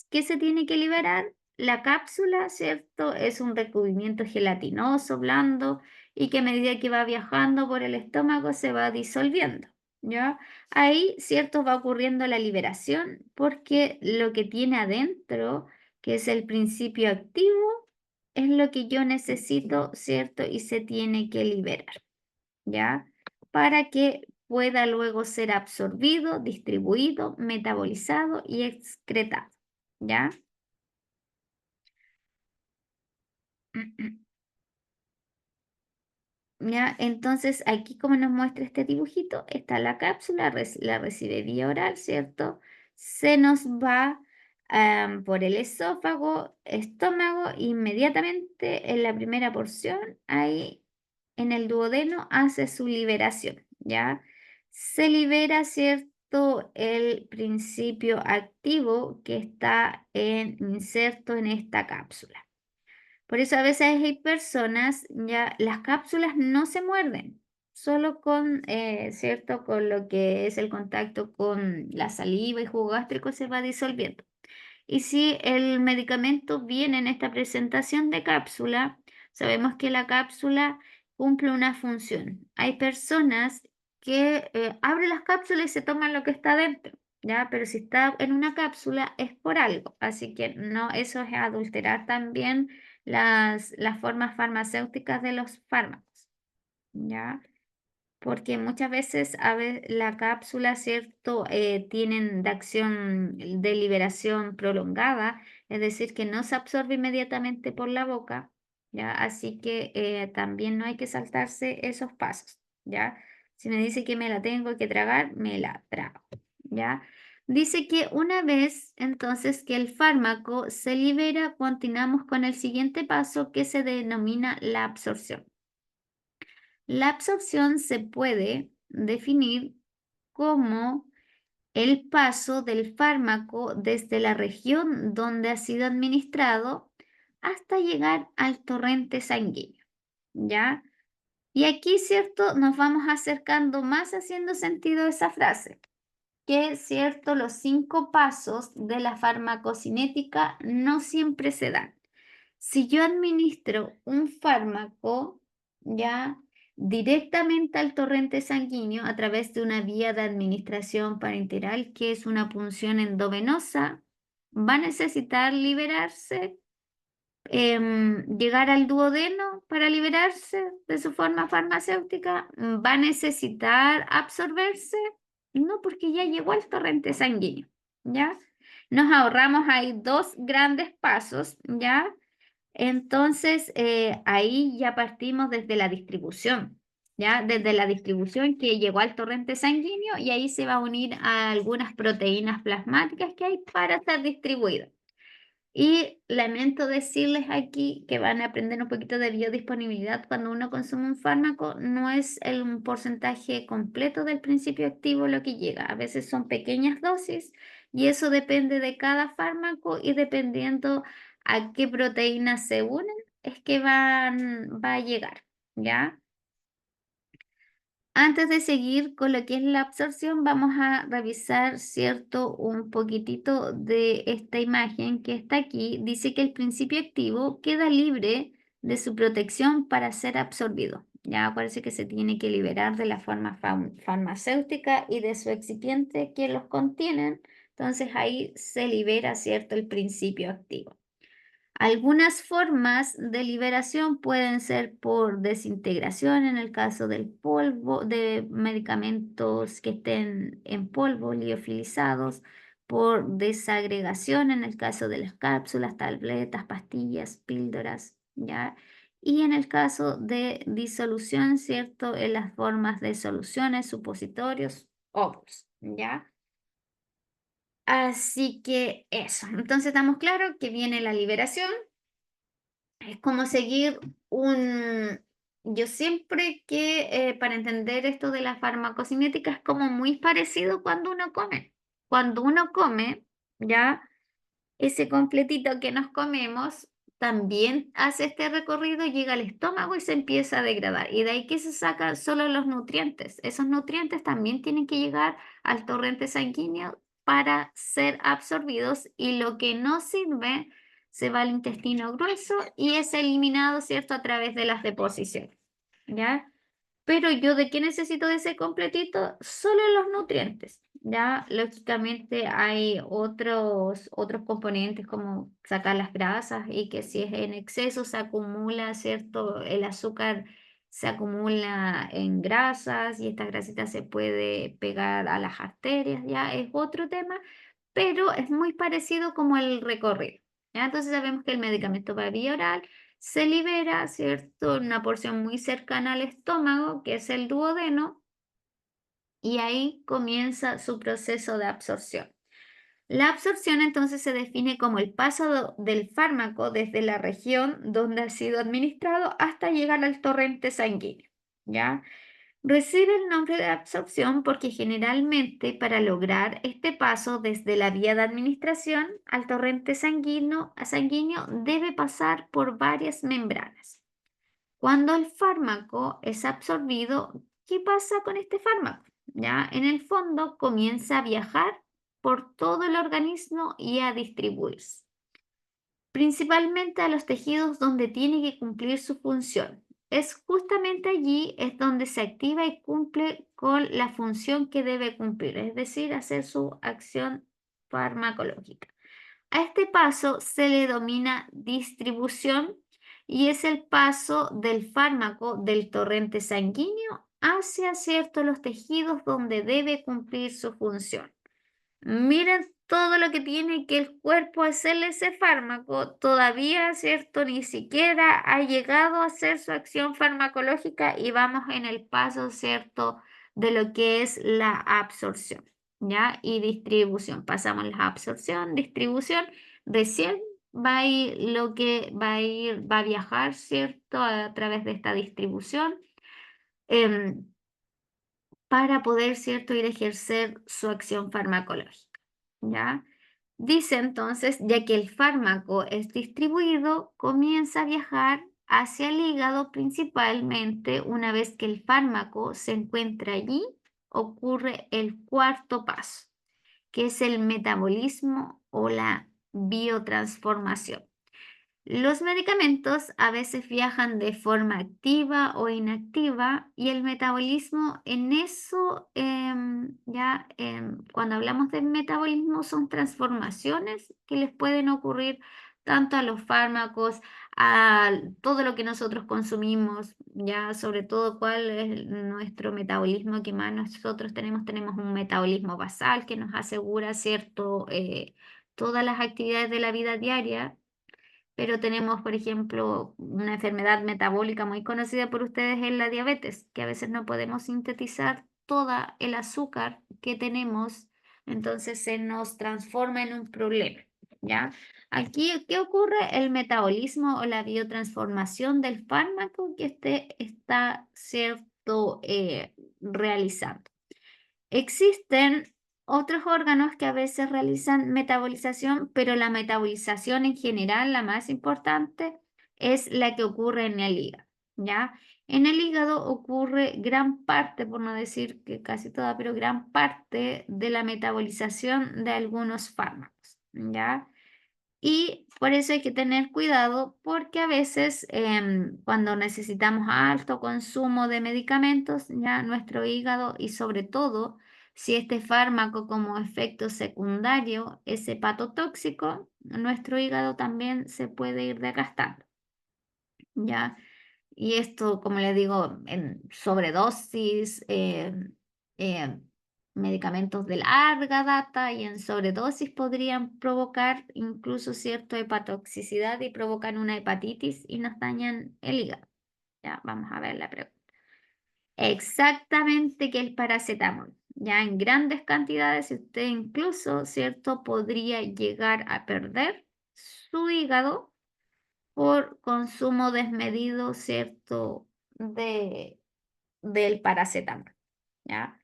¿Qué se tiene que liberar? La cápsula, ¿cierto? Es un recubrimiento gelatinoso, blando, y que a medida que va viajando por el estómago se va disolviendo, ¿ya? Ahí, ¿cierto? Va ocurriendo la liberación porque lo que tiene adentro, que es el principio activo, es lo que yo necesito, ¿cierto? Y se tiene que liberar, ¿ya? Para que pueda luego ser absorbido, distribuido, metabolizado y excretado, ¿ya? ¿Ya? Entonces, aquí como nos muestra este dibujito, está la cápsula, la recibe vía oral, ¿cierto? Se nos va por el esófago, estómago, inmediatamente en la primera porción, ahí en el duodeno hace su liberación, ¿ya? Se libera, ¿cierto? El principio activo que está inserto en esta cápsula. Por eso a veces hay personas, ya las cápsulas no se muerden, solo con, ¿cierto? Con lo que es el contacto con la saliva y jugo gástrico se va disolviendo. Y si el medicamento viene en esta presentación de cápsula, sabemos que la cápsula cumple una función. Hay personas que abren las cápsulas y se toman lo que está dentro, ¿ya? Pero si está en una cápsula es por algo. Así que no, eso es adulterar también las formas farmacéuticas de los fármacos, ¿ya? Porque muchas veces la cápsula, ¿cierto? Tienen de acción de liberación prolongada, es decir, que no se absorbe inmediatamente por la boca, ¿ya? Así que también no hay que saltarse esos pasos, ¿ya? Si me dice que me la tengo que tragar, me la trago, ¿ya? Dice que una vez entonces que el fármaco se libera, continuamos con el siguiente paso que se denomina la absorción. La absorción se puede definir como el paso del fármaco desde la región donde ha sido administrado hasta llegar al torrente sanguíneo, ¿ya? Y aquí, ¿cierto? Nos vamos acercando más haciendo sentido esa frase, que, ¿cierto? Los 5 pasos de la farmacocinética no siempre se dan. Si yo administro un fármaco, ya directamente al torrente sanguíneo a través de una vía de administración parenteral, que es una punción endovenosa, va a necesitar liberarse, llegar al duodeno para liberarse de su forma farmacéutica, va a necesitar absorberse, no, porque ya llegó al torrente sanguíneo, ¿ya? Nos ahorramos ahí 2 grandes pasos, ¿ya? Entonces, ahí ya partimos desde la distribución, ¿ya? Desde la distribución que llegó al torrente sanguíneo y ahí se va a unir a algunas proteínas plasmáticas que hay para ser distribuidas. Y lamento decirles aquí que van a aprender un poquito de biodisponibilidad cuando uno consume un fármaco, no es un porcentaje completo del principio activo lo que llega, a veces son pequeñas dosis y eso depende de cada fármaco y dependiendo a qué proteínas se unen, es que va a llegar, ¿ya? Antes de seguir con lo que es la absorción, vamos a revisar, ¿cierto? Un poquitito de esta imagen que está aquí. Dice que el principio activo queda libre de su protección para ser absorbido. Ya parece que se tiene que liberar de la forma farmacéutica y de su excipiente que los contienen. Entonces ahí se libera, ¿cierto?, el principio activo. Algunas formas de liberación pueden ser por desintegración en el caso del polvo, de medicamentos que estén en polvo, liofilizados, por desagregación en el caso de las cápsulas, tabletas, pastillas, píldoras, ¿ya? Y en el caso de disolución, ¿cierto? En las formas de soluciones, supositorios, óvulos, ¿ya? Así que eso. Entonces estamos claros que viene la liberación. Es como seguir un... Yo siempre que para entender esto de la farmacocinética es como muy parecido cuando uno come. Cuando uno come, ya ese completito que nos comemos también hace este recorrido, llega al estómago y se empieza a degradar. Y de ahí que se sacan solo los nutrientes. Esos nutrientes también tienen que llegar al torrente sanguíneo para ser absorbidos y lo que no sirve se va al intestino grueso y es eliminado, ¿cierto?, a través de las deposiciones. ¿Ya? Pero yo de qué necesito de ese completito, solo los nutrientes. Ya, lógicamente hay otros componentes como sacar las grasas y que si es en exceso se acumula, ¿cierto? El azúcar se acumula en grasas y esta grasita se puede pegar a las arterias, ya es otro tema, pero es muy parecido como el recorrido. ¿Ya? Entonces sabemos que el medicamento va vía oral, se libera, ¿cierto? Una porción muy cercana al estómago, que es el duodeno, y ahí comienza su proceso de absorción. La absorción entonces se define como el paso del fármaco desde la región donde ha sido administrado hasta llegar al torrente sanguíneo, ¿ya? Recibe el nombre de absorción porque generalmente para lograr este paso desde la vía de administración al torrente sanguíneo debe pasar por varias membranas. Cuando el fármaco es absorbido, ¿qué pasa con este fármaco? Ya, en el fondo comienza a viajar por todo el organismo y a distribuirse, principalmente a los tejidos donde tiene que cumplir su función. Es justamente allí es donde se activa y cumple con la función que debe cumplir, es decir, hacer su acción farmacológica. A este paso se le denomina distribución y es el paso del fármaco del torrente sanguíneo hacia ciertos los tejidos donde debe cumplir su función. Miren todo lo que tiene que el cuerpo hacerle ese fármaco, todavía, ¿cierto? Ni siquiera ha llegado a hacer su acción farmacológica y vamos en el paso, ¿cierto? De lo que es la absorción, ¿ya? Y distribución. Pasamos la absorción, distribución, recién va a ir lo que va a viajar, ¿cierto? A través de esta distribución. em, para poder, ¿cierto?, ir a ejercer su acción farmacológica, ¿ya? Dice entonces, ya que el fármaco es distribuido, comienza a viajar hacia el hígado principalmente una vez que el fármaco se encuentra allí, ocurre el cuarto paso, que es el metabolismo o la biotransformación. Los medicamentos a veces viajan de forma activa o inactiva y el metabolismo en eso, cuando hablamos de metabolismo son transformaciones que les pueden ocurrir tanto a los fármacos, a todo lo que nosotros consumimos, ya sobre todo cuál es nuestro metabolismo que más nosotros tenemos un metabolismo basal que nos asegura, cierto, todas las actividades de la vida diaria, pero tenemos, por ejemplo, una enfermedad metabólica muy conocida por ustedes es la diabetes, que a veces no podemos sintetizar toda el azúcar que tenemos, entonces se nos transforma en un problema, ¿ya? Aquí, ¿qué ocurre? El metabolismo o la biotransformación del fármaco que está, cierto, realizando. Existen otros órganos que a veces realizan metabolización, pero la metabolización en general, la más importante, es la que ocurre en el hígado, ¿ya? En el hígado ocurre gran parte, por no decir que casi toda, pero gran parte de la metabolización de algunos fármacos, ¿ya? Y por eso hay que tener cuidado porque a veces cuando necesitamos alto consumo de medicamentos, ya nuestro hígado y sobre todo si este fármaco como efecto secundario es hepatotóxico, nuestro hígado también se puede ir desgastando, ¿ya? Y esto, como le digo, en sobredosis, eh, medicamentos de larga data y en sobredosis podrían provocar incluso cierta hepatotoxicidad y provocan una hepatitis y nos dañan el hígado. Ya, vamos a ver la pregunta. Exactamente que el paracetamol. Ya en grandes cantidades, usted incluso, ¿cierto? Podría llegar a perder su hígado por consumo desmedido, ¿cierto? Del paracetamol, ¿ya?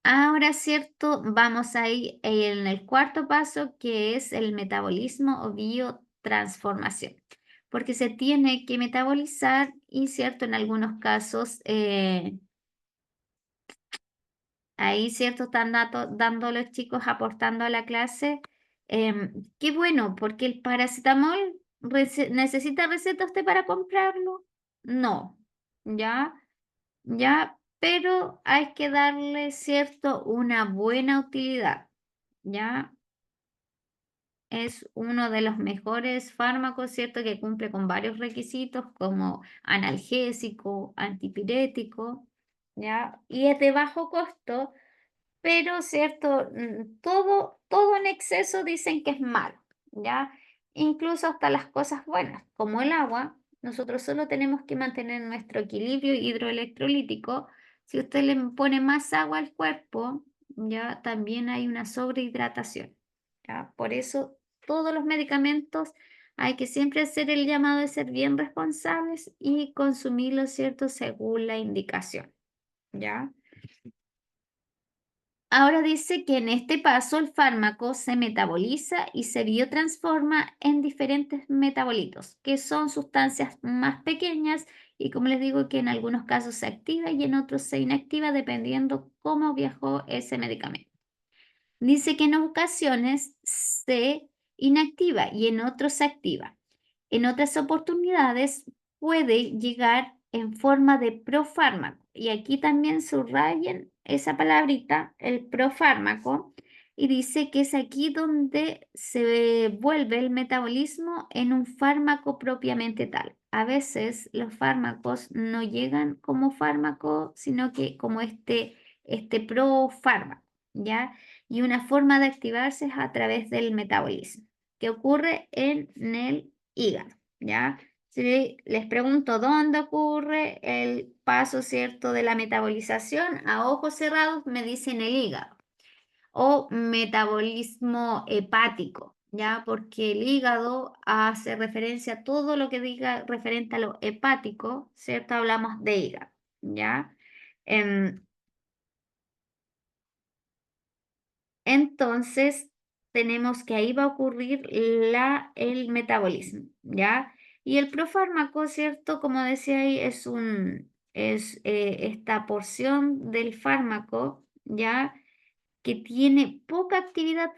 Ahora, ¿cierto? Vamos ahí en el cuarto paso, que es el metabolismo o biotransformación, porque se tiene que metabolizar y, ¿cierto? En algunos casos, ahí, ¿cierto? Están dando los chicos aportando a la clase. Qué bueno, porque el paracetamol necesita receta usted para comprarlo. No, ¿ya? ¿Ya? Pero hay que darle, ¿cierto? Una buena utilidad, ¿ya? Es uno de los mejores fármacos, ¿cierto? Que cumple con varios requisitos como analgésico, antipirético, ¿ya? Y es de bajo costo, pero, ¿cierto? Todo en exceso dicen que es malo, ¿ya? Incluso hasta las cosas buenas, como el agua, nosotros solo tenemos que mantener nuestro equilibrio hidroelectrolítico. Si usted le pone más agua al cuerpo, ya también hay una sobrehidratación, ¿ya? Por eso, todos los medicamentos hay que siempre hacer el llamado de ser bien responsables y consumirlos, ¿cierto? Según la indicación, ¿ya? Ahora dice que en este paso el fármaco se metaboliza y se biotransforma en diferentes metabolitos, que son sustancias más pequeñas y como les digo que en algunos casos se activa y en otros se inactiva dependiendo cómo viajó ese medicamento. Dice que en ocasiones se inactiva y en otros se activa. En otras oportunidades puede llegar en forma de profármaco. Y aquí también subrayen esa palabrita, el profármaco, y dice que es aquí donde se vuelve el metabolismo en un fármaco propiamente tal. A veces los fármacos no llegan como fármaco, sino que como este profármaco, ¿ya? Y una forma de activarse es a través del metabolismo, que ocurre en el hígado, ¿ya? Si les pregunto dónde ocurre el paso, ¿cierto?, de la metabolización, a ojos cerrados me dicen el hígado o metabolismo hepático, ¿ya? Porque el hígado hace referencia a todo lo que diga referente a lo hepático, ¿cierto? Hablamos de hígado, ¿ya? Em, Entonces, tenemos que ahí va a ocurrir el metabolismo, ¿ya? Y el profármaco, ¿cierto? Como decía ahí, es esta porción del fármaco, ¿ya? Que tiene poca actividad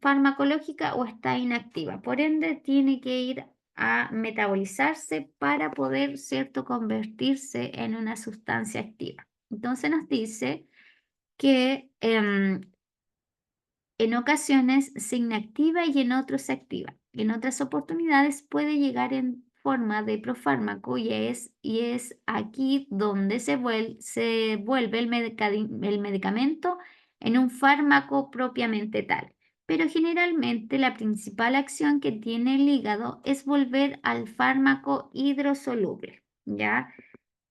farmacológica o está inactiva. Por ende, tiene que ir a metabolizarse para poder, ¿cierto?, convertirse en una sustancia activa. Entonces nos dice que en ocasiones se inactiva y en otros se activa. En otras oportunidades puede llegar en forma de profármaco y es aquí donde se vuelve el medicamento en un fármaco propiamente tal. Pero generalmente la principal acción que tiene el hígado es volver al fármaco hidrosoluble, ¿ya?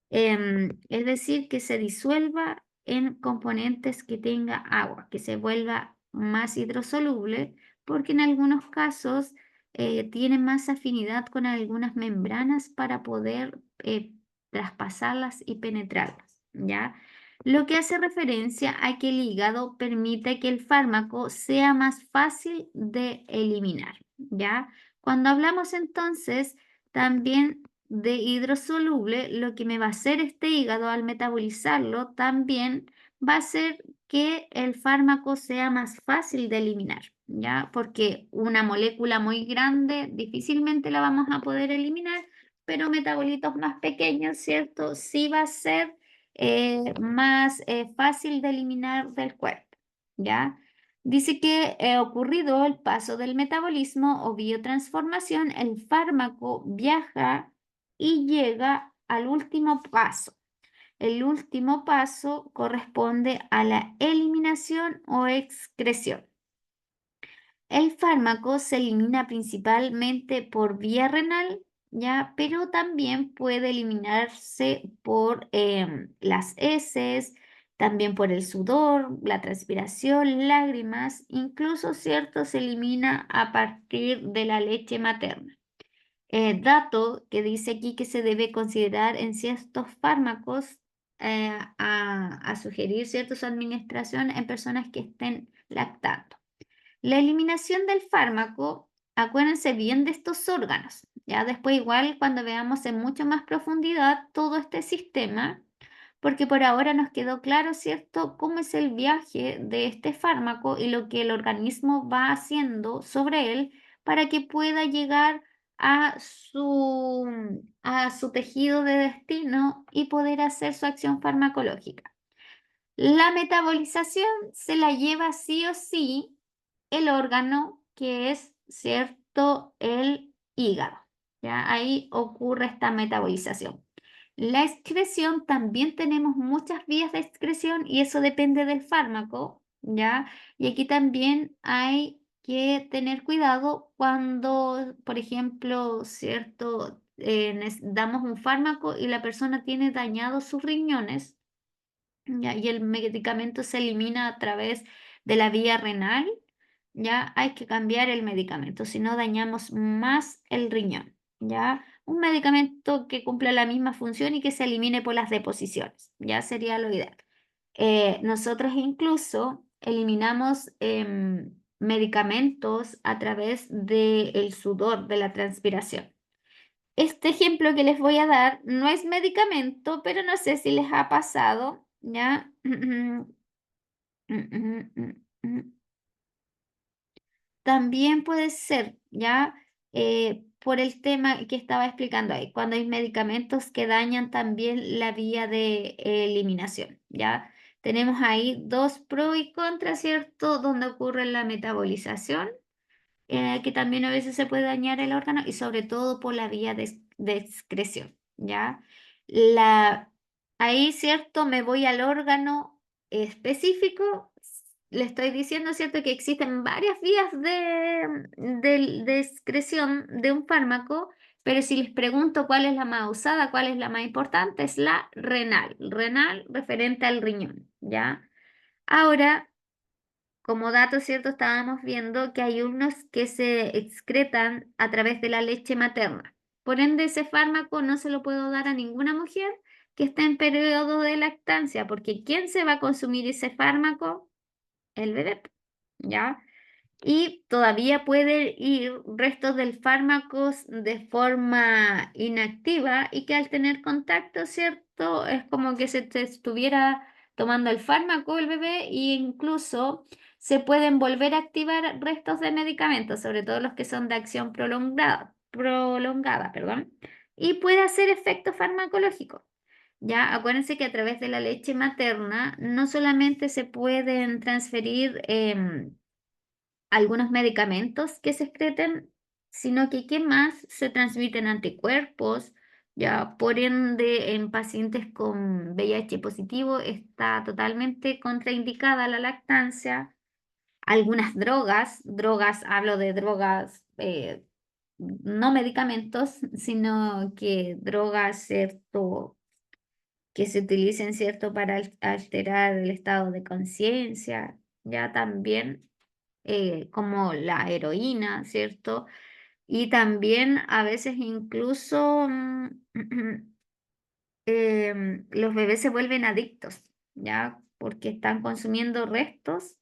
Es decir, que se disuelva en componentes que tenga agua, que se vuelva más hidrosoluble, porque en algunos casos tiene más afinidad con algunas membranas para poder traspasarlas y penetrarlas, ¿ya? Lo que hace referencia a que el hígado permite que el fármaco sea más fácil de eliminar, ¿ya? Cuando hablamos entonces también de hidrosoluble, lo que me va a hacer este hígado al metabolizarlo también va a ser que el fármaco sea más fácil de eliminar, ¿ya? Porque una molécula muy grande difícilmente la vamos a poder eliminar, pero metabolitos más pequeños, ¿cierto? Sí va a ser más fácil de eliminar del cuerpo, ¿ya? Dice que ocurrido el paso del metabolismo o biotransformación, el fármaco viaja y llega al último paso. El último paso corresponde a la eliminación o excreción. El fármaco se elimina principalmente por vía renal, ¿ya? Pero también puede eliminarse por las heces, también por el sudor, la transpiración, lágrimas, incluso cierto se elimina a partir de la leche materna. Dato que dice aquí que se debe considerar en ciertos fármacos a sugerir cierta su administración en personas que estén lactando. La eliminación del fármaco, acuérdense bien de estos órganos. Ya después igual cuando veamos en mucho más profundidad todo este sistema, porque por ahora nos quedó claro, ¿cierto?, cómo es el viaje de este fármaco y lo que el organismo va haciendo sobre él para que pueda llegar a su tejido de destino y poder hacer su acción farmacológica. La metabolización se la lleva sí o sí el órgano que es, ¿cierto?, el hígado. ¿Ya? Ahí ocurre esta metabolización. La excreción, también tenemos muchas vías de excreción y eso depende del fármaco, ¿ya? Y aquí también hay que tener cuidado cuando, por ejemplo, ¿cierto? Damos un fármaco y la persona tiene dañados sus riñones, ¿ya? Y el medicamento se elimina a través de la vía renal, ya hay que cambiar el medicamento, si no dañamos más el riñón, ya. Un medicamento que cumpla la misma función y que se elimine por las deposiciones, ya sería lo ideal. Nosotros incluso eliminamos medicamentos a través del sudor, de la transpiración. Este ejemplo que les voy a dar no es medicamento, pero no sé si les ha pasado, ¿ya? También puede ser, ¿ya? Por el tema que estaba explicando ahí, cuando hay medicamentos que dañan también la vía de eliminación, ¿ya? Tenemos ahí dos pros y contras, ¿cierto? Donde ocurre la metabolización, que también a veces se puede dañar el órgano y sobre todo por la vía de excreción, ¿ya? La, ahí, ¿cierto? Me voy al órgano específico, le estoy diciendo, ¿cierto? Que existen varias vías de excreción de un fármaco, pero si les pregunto cuál es la más usada, cuál es la más importante, es la renal, renal referente al riñón, ¿ya? Ahora, como dato cierto, estábamos viendo que hay unos que se excretan a través de la leche materna. Por ende, ese fármaco no se lo puedo dar a ninguna mujer que esté en periodo de lactancia, porque ¿quién se va a consumir ese fármaco? El bebé, ¿ya? Y todavía puede ir restos del fármaco de forma inactiva y que al tener contacto, ¿cierto? Es como que se te estuviera tomando el fármaco el bebé e incluso se pueden volver a activar restos de medicamentos, sobre todo los que son de acción prolongada, perdón, y puede hacer efecto farmacológico. Ya, acuérdense que a través de la leche materna no solamente se pueden transferir algunos medicamentos que se excreten, sino que ¿qué más? Se transmiten anticuerpos, ya por ende en pacientes con VIH positivo está totalmente contraindicada la lactancia. Algunas drogas, hablo de drogas, no medicamentos, sino que drogas, ¿cierto? Que se utilicen, ¿cierto? Para alterar el estado de conciencia, ya también como la heroína, ¿cierto? Y también a veces incluso los bebés se vuelven adictos, ¿ya? Porque están consumiendo restos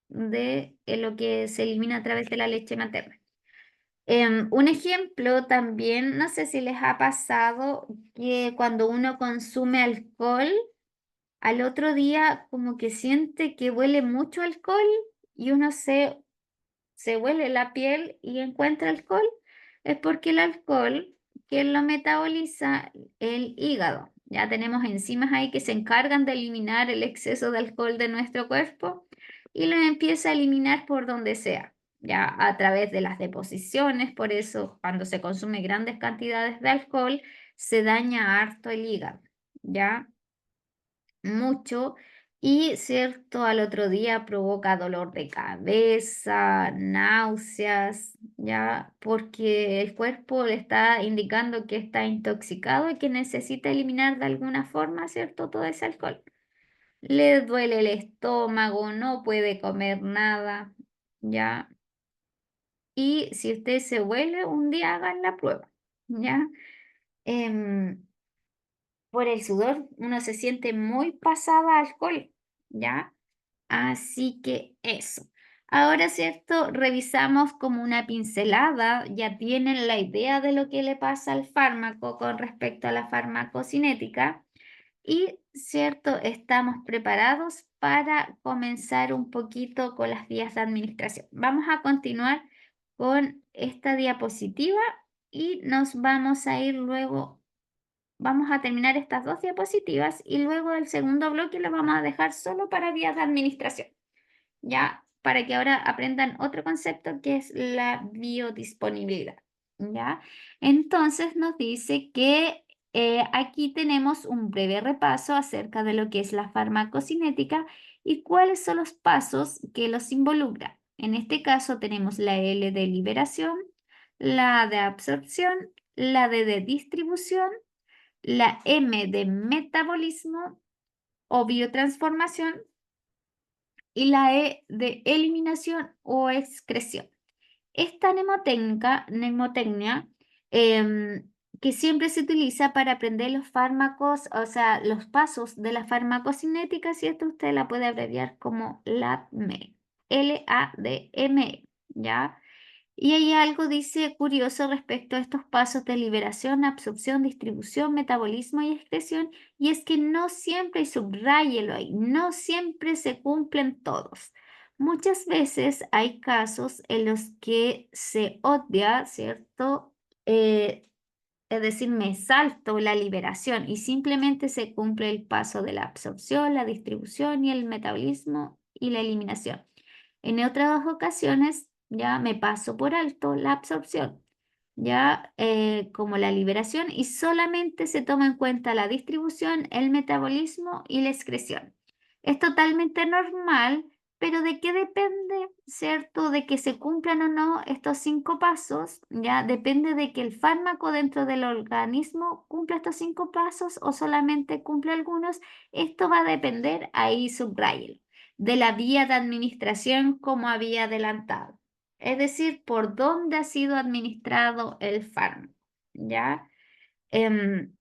de lo que se elimina a través de la leche materna. Un ejemplo también, no sé si les ha pasado que cuando uno consume alcohol, al otro día como que siente que huele mucho alcohol y uno se huele la piel y encuentra alcohol, es porque el alcohol, que lo metaboliza el hígado. Ya tenemos enzimas ahí que se encargan de eliminar el exceso de alcohol de nuestro cuerpo y lo empieza a eliminar por donde sea, ya a través de las deposiciones. Por eso, cuando se consume grandes cantidades de alcohol, se daña harto el hígado, ¿ya? Mucho y, cierto, al otro día provoca dolor de cabeza, náuseas, ya, porque el cuerpo le está indicando que está intoxicado y que necesita eliminar de alguna forma, cierto, todo ese alcohol. Le duele el estómago, no puede comer nada, ya. Y si usted se huele, un día hagan la prueba, ya. Em, por el sudor uno se siente muy pasada a alcohol, ¿ya? Así que eso. Ahora, ¿cierto? Revisamos como una pincelada, ya tienen la idea de lo que le pasa al fármaco con respecto a la farmacocinética y, ¿cierto? Estamos preparados para comenzar un poquito con las vías de administración. Vamos a continuar con esta diapositiva y nos vamos a ir luego. Vamos a terminar estas dos diapositivas y luego el segundo bloque lo vamos a dejar solo para vías de administración, ¿ya? Para que ahora aprendan otro concepto que es la biodisponibilidad, ¿ya? Entonces nos dice que aquí tenemos un breve repaso acerca de lo que es la farmacocinética y cuáles son los pasos que los involucran. En este caso tenemos la L de liberación, la A de absorción, la D de distribución, la M de metabolismo o biotransformación y la E de eliminación o excreción. Esta mnemotecnia que siempre se utiliza para aprender los fármacos, o sea, los pasos de la farmacocinética, si esto usted la puede abreviar como LADME, LADME, ¿ya? Y hay algo, dice, curioso respecto a estos pasos de liberación, absorción, distribución, metabolismo y excreción, y es que no siempre, y subráyelo ahí, no siempre se cumplen todos. Muchas veces hay casos en los que se obvia, ¿cierto? Es decir, me salto la liberación y simplemente se cumple el paso de la absorción, la distribución y el metabolismo y la eliminación. En otras ocasiones ya me paso por alto la absorción, ya como la liberación y solamente se toma en cuenta la distribución, el metabolismo y la excreción. Es totalmente normal, pero ¿de qué depende, cierto? De que se cumplan o no estos 5 pasos, ya depende de que el fármaco dentro del organismo cumpla estos 5 pasos o solamente cumple algunos. Esto va a depender, ahí subrayo, de la vía de administración como había adelantado, es decir, por dónde ha sido administrado el fármaco, ¿ya? Em,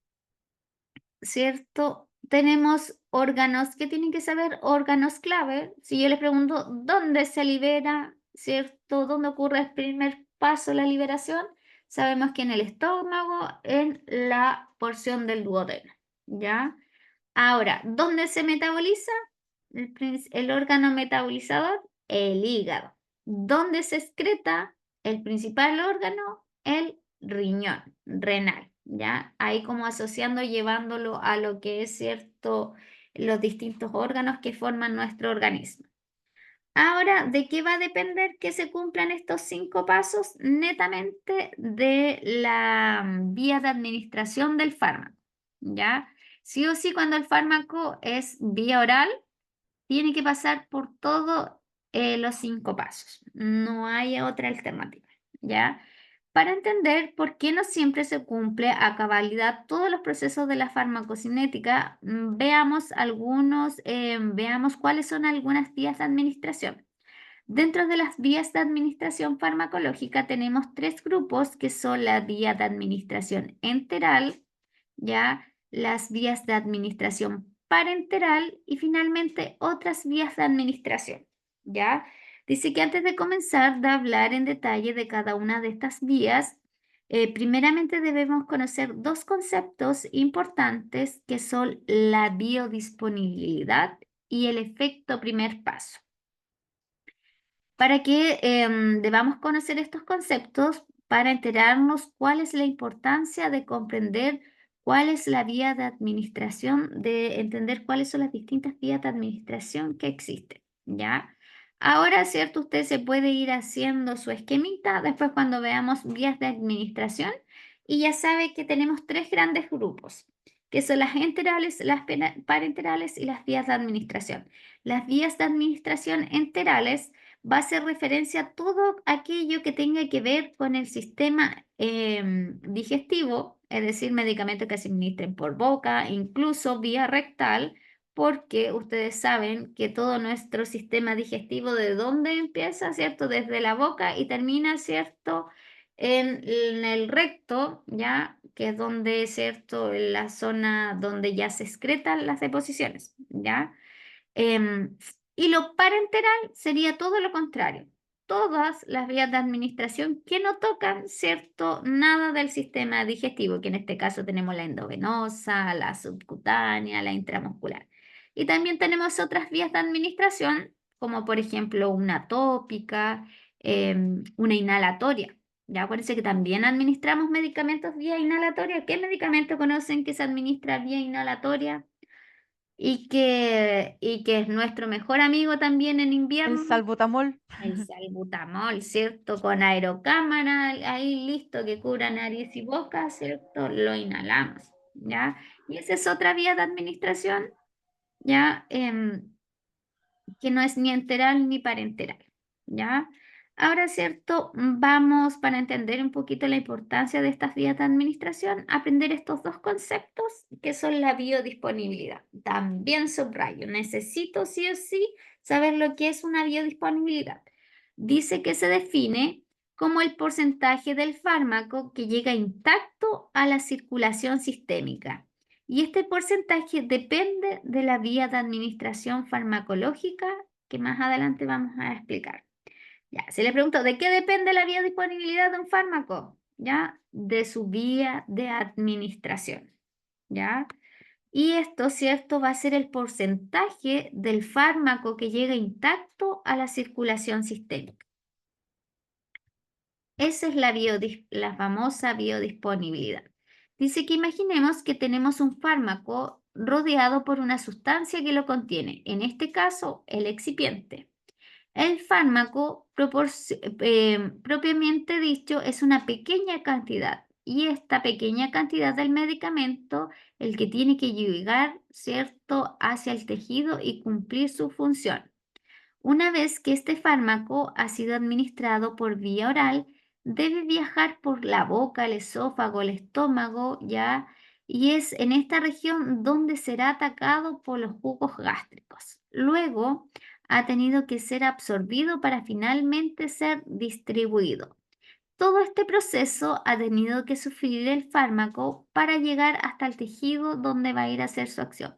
¿Cierto? Tenemos órganos que tienen que saber, órganos clave. Si yo les pregunto dónde se libera, ¿cierto? ¿Dónde ocurre el primer paso, la liberación? Sabemos que en el estómago, en la porción del duodeno, ¿ya? Ahora, ¿dónde se metaboliza? El órgano metabolizador, el hígado. ¿Dónde se excreta? El principal órgano, el riñón renal, ¿ya? Ahí como asociando, llevándolo a lo que es cierto, los distintos órganos que forman nuestro organismo. Ahora, ¿de qué va a depender que se cumplan estos 5 pasos? Netamente de la vía de administración del fármaco, ¿ya? Sí o sí, cuando el fármaco es vía oral, tiene que pasar por todos los 5 pasos. No hay otra alternativa, ¿ya? Para entender por qué no siempre se cumple a cabalidad todos los procesos de la farmacocinética, veamos cuáles son algunas vías de administración. Dentro de las vías de administración farmacológica tenemos 3 grupos que son la vía de administración enteral, ya las vías de administración parenteral y finalmente otras vías de administración, ¿ya? Dice que antes de comenzar a hablar en detalle de cada una de estas vías, Primeramente debemos conocer dos conceptos importantes que son la biodisponibilidad y el efecto primer paso. Para que debamos conocer estos conceptos para enterarnos cuál es la importancia de comprender cuál es la vía de administración, de entender cuáles son las distintas vías de administración que existen, ¿ya? Ahora, ¿cierto? Usted se puede ir haciendo su esquemita después cuando veamos vías de administración y ya sabe que tenemos tres grandes grupos, que son las enterales, las parenterales y las vías de administración. Las vías de administración enterales va a hacer referencia a todo aquello que tenga que ver con el sistema digestivo, es decir, medicamentos que se administren por boca, incluso vía rectal, porque ustedes saben que todo nuestro sistema digestivo, ¿de dónde empieza? ¿Cierto? Desde la boca y termina, ¿cierto? En el recto, ¿ya? Que es donde, ¿cierto? En la zona donde ya se excretan las deposiciones, ¿ya? Em, y lo parenteral sería todo lo contrario. Todas las vías de administración que no tocan, ¿cierto? Nada del sistema digestivo, que en este caso tenemos la endovenosa, la subcutánea, la intramuscular. Y también tenemos otras vías de administración, como por ejemplo una tópica, una inhalatoria. Ya acuérdense que también administramos medicamentos vía inhalatoria. ¿Qué medicamento conocen que se administra vía inhalatoria? Y que es nuestro mejor amigo también en El invierno, salbutamol. el salbutamol, ¿cierto? Con aerocámara ahí listo que cura nariz y boca, ¿cierto? Lo inhalamos, ¿ya? Y esa es otra vía de administración, ¿ya? Que no es ni enteral ni parenteral, ¿ya? Ahora, ¿cierto? Vamos, para entender un poquito la importancia de estas vías de administración, aprender estos dos conceptos que son la biodisponibilidad. También subrayo, necesito sí o sí saber lo que es una biodisponibilidad. Dice que se define como el porcentaje del fármaco que llega intacto a la circulación sistémica. Y este porcentaje depende de la vía de administración farmacológica que más adelante vamos a explicar. Ya, se le preguntó, ¿de qué depende la biodisponibilidad de un fármaco? Ya, de su vía de administración. ¿Ya? Y esto, ¿cierto? Va a ser el porcentaje del fármaco que llega intacto a la circulación sistémica. Esa es la famosa biodisponibilidad. Dice que imaginemos que tenemos un fármaco rodeado por una sustancia que lo contiene, en este caso el excipiente. El fármaco, propiamente dicho, es una pequeña cantidad y esta pequeña cantidad del medicamento, el que tiene que llegar, ¿cierto?, hacia el tejido y cumplir su función. Una vez que este fármaco ha sido administrado por vía oral, debe viajar por la boca, el esófago, el estómago, ¿ya? Y es en esta región donde será atacado por los jugos gástricos. Luego ha tenido que ser absorbido para finalmente ser distribuido. Todo este proceso ha tenido que sufrir el fármaco para llegar hasta el tejido donde va a ir a hacer su acción.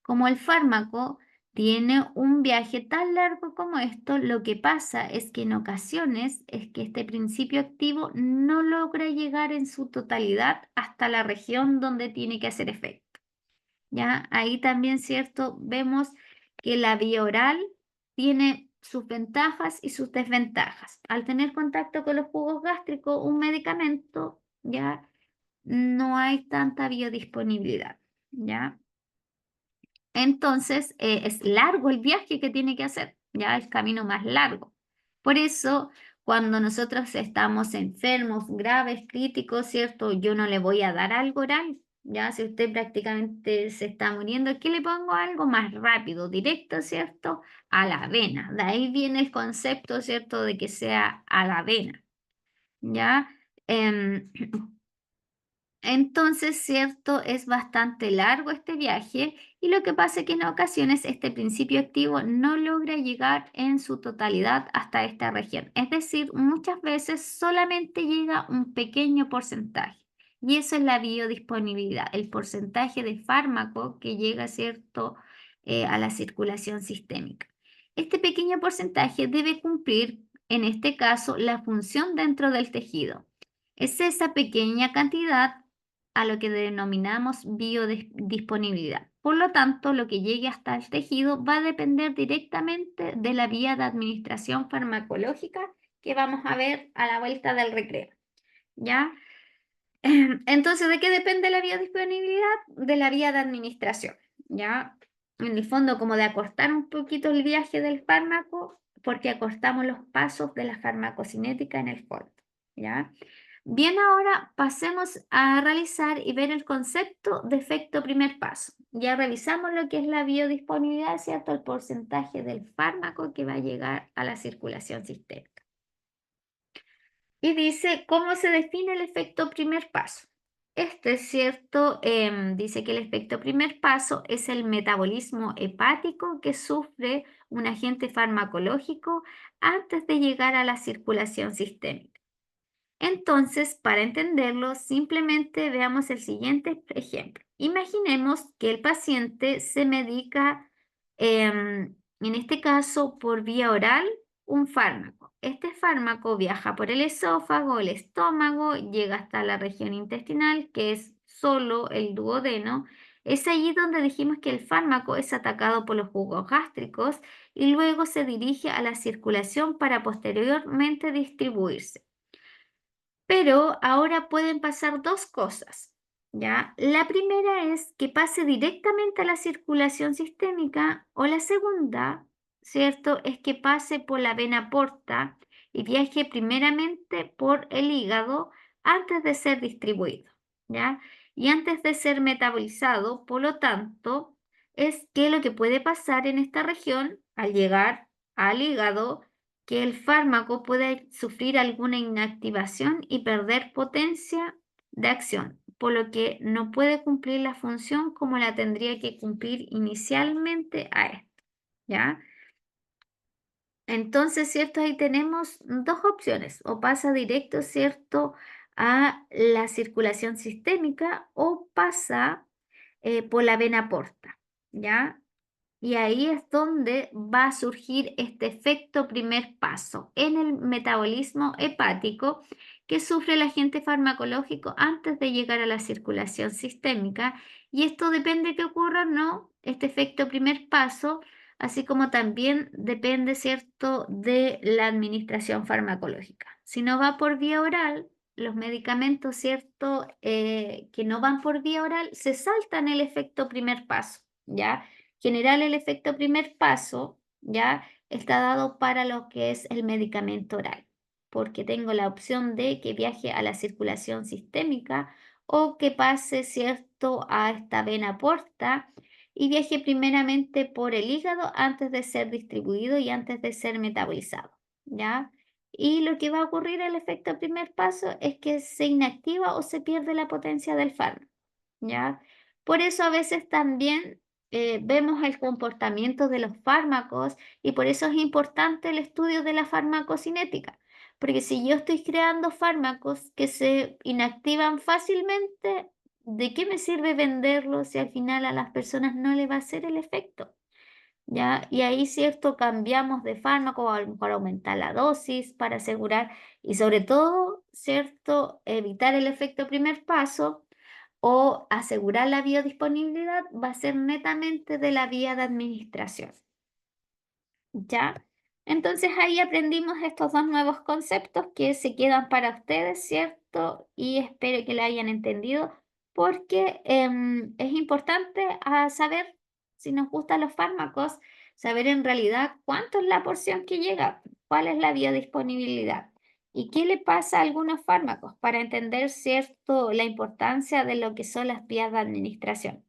Como el fármaco tiene un viaje tan largo como esto, lo que pasa es que en ocasiones es que este principio activo no logra llegar en su totalidad hasta la región donde tiene que hacer efecto. ¿Ya? Ahí también, ¿cierto? Vemos que la vía oral tiene sus ventajas y sus desventajas. Al tener contacto con los jugos gástricos, un medicamento, ya no hay tanta biodisponibilidad, ¿ya? Entonces, es largo el viaje que tiene que hacer, ya el camino más largo. Por eso, cuando nosotros estamos enfermos, graves, críticos, ¿cierto? Yo no le voy a dar algo oral, ya si usted prácticamente se está muriendo, ¿qué le pongo? Algo más rápido, directo, ¿cierto? A la vena. De ahí viene el concepto, ¿cierto? De que sea a la vena, ¿ya? Em, entonces, cierto, es bastante largo este viaje y lo que pasa es que en ocasiones este principio activo no logra llegar en su totalidad hasta esta región. Es decir, muchas veces solamente llega un pequeño porcentaje. Y eso es la biodisponibilidad, el porcentaje de fármaco que llega, cierto, a la circulación sistémica. Este pequeño porcentaje debe cumplir, en este caso, la función dentro del tejido. Es esa pequeña cantidad a lo que denominamos biodisponibilidad. Por lo tanto, lo que llegue hasta el tejido va a depender directamente de la vía de administración farmacológica que vamos a ver a la vuelta del recreo. ¿Ya? Entonces, ¿de qué depende la biodisponibilidad? De la vía de administración, ¿ya? En el fondo, como de acortar un poquito el viaje del fármaco, porque acortamos los pasos de la farmacocinética en el fondo, ¿ya? Bien, ahora pasemos a realizar y ver el concepto de efecto primer paso. Ya revisamos lo que es la biodisponibilidad, ¿cierto? El porcentaje del fármaco que va a llegar a la circulación sistémica. Y dice, ¿cómo se define el efecto primer paso? Este es cierto, dice que el efecto primer paso es el metabolismo hepático que sufre un agente farmacológico antes de llegar a la circulación sistémica. Entonces, para entenderlo, simplemente veamos el siguiente ejemplo. Imaginemos que el paciente se medica, en este caso, por vía oral, un fármaco. Este fármaco viaja por el esófago, el estómago, llega hasta la región intestinal, que es solo el duodeno. Es allí donde dijimos que el fármaco es atacado por los jugos gástricos y luego se dirige a la circulación para posteriormente distribuirse. Pero ahora pueden pasar dos cosas, ¿ya? La primera es que pase directamente a la circulación sistémica o la segunda, ¿cierto? Es que pase por la vena porta y viaje primeramente por el hígado antes de ser distribuido, ¿ya? Y antes de ser metabolizado, por lo tanto, es que lo que puede pasar en esta región al llegar al hígado que el fármaco puede sufrir alguna inactivación y perder potencia de acción, por lo que no puede cumplir la función como la tendría que cumplir inicialmente a esto, ¿ya? Entonces, ¿cierto? Ahí tenemos dos opciones, o pasa directo, ¿cierto? A la circulación sistémica o pasa por la vena porta, ¿ya? Y ahí es donde va a surgir este efecto primer paso en el metabolismo hepático que sufre el agente farmacológico antes de llegar a la circulación sistémica. Y esto depende que ocurra o no, este efecto primer paso, así como también depende, ¿cierto?, de la administración farmacológica. Si no va por vía oral, los medicamentos, ¿cierto?, que no van por vía oral, se saltan el efecto primer paso, ¿ya? General, el efecto primer paso ya está dado para lo que es el medicamento oral, porque tengo la opción de que viaje a la circulación sistémica o que pase, ¿cierto?, a esta vena porta y viaje primeramente por el hígado antes de ser distribuido y antes de ser metabolizado, ¿ya? Y lo que va a ocurrir el efecto primer paso es que se inactiva o se pierde la potencia del fármaco, ¿ya? Por eso a veces también vemos el comportamiento de los fármacos y por eso es importante el estudio de la farmacocinética, porque si yo estoy creando fármacos que se inactivan fácilmente, ¿de qué me sirve venderlos si al final a las personas no le va a hacer el efecto? ¿Ya? Y ahí, cierto, cambiamos de fármaco, a lo mejor aumentar la dosis para asegurar y sobre todo, cierto, evitar el efecto primer paso o asegurar la biodisponibilidad va a ser netamente de la vía de administración, ¿ya? Entonces ahí aprendimos estos dos nuevos conceptos que se quedan para ustedes, ¿cierto? Y espero que lo hayan entendido porque es importante saber si nos gustan los fármacos, saber en realidad cuánto es la porción que llega, cuál es la biodisponibilidad. ¿Y qué le pasa a algunos fármacos para entender, cierto, la importancia de lo que son las vías de administración?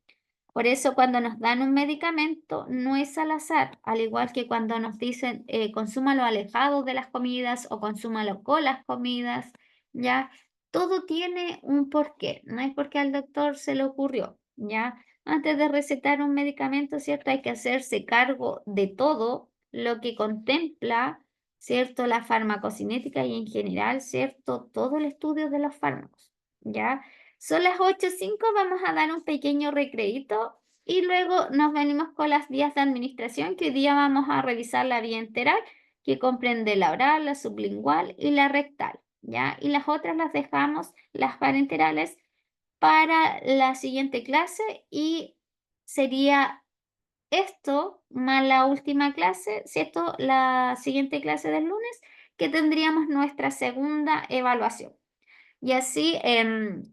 Por eso cuando nos dan un medicamento no es al azar, al igual que cuando nos dicen consúmalo alejado de las comidas o consúmalo con las comidas, ¿ya? Todo tiene un porqué, no es porque al doctor se le ocurrió, ¿ya? Antes de recetar un medicamento, ¿cierto? Hay que hacerse cargo de todo lo que contempla, ¿cierto? La farmacocinética y en general, ¿cierto? Todo el estudio de los fármacos, ¿ya? Son las 8:05, vamos a dar un pequeño recreíto y luego nos venimos con las vías de administración, que hoy día vamos a revisar la vía enteral, que comprende la oral, la sublingual y la rectal. ¿ya? Y las otras las dejamos, las parenterales, para la siguiente clase y sería esto más la última clase, ¿cierto? La siguiente clase del lunes, que tendríamos nuestra segunda evaluación. Y así,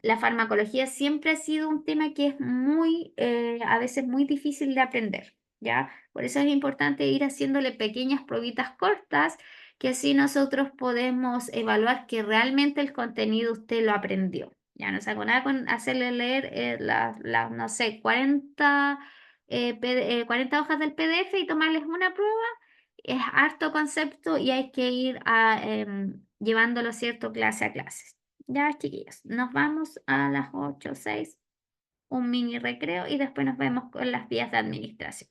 la farmacología siempre ha sido un tema que es muy, a veces muy difícil de aprender, ¿ya? Por eso es importante ir haciéndole pequeñas probitas cortas, que así nosotros podemos evaluar que realmente el contenido usted lo aprendió. Ya no saco nada con hacerle leer no sé, 40 hojas del PDF y tomarles una prueba. Es harto concepto y hay que ir llevándolo, ¿cierto? Clase a clase. Ya, chiquillos, nos vamos a las 8:06, un mini recreo y después nos vemos con las vías de administración.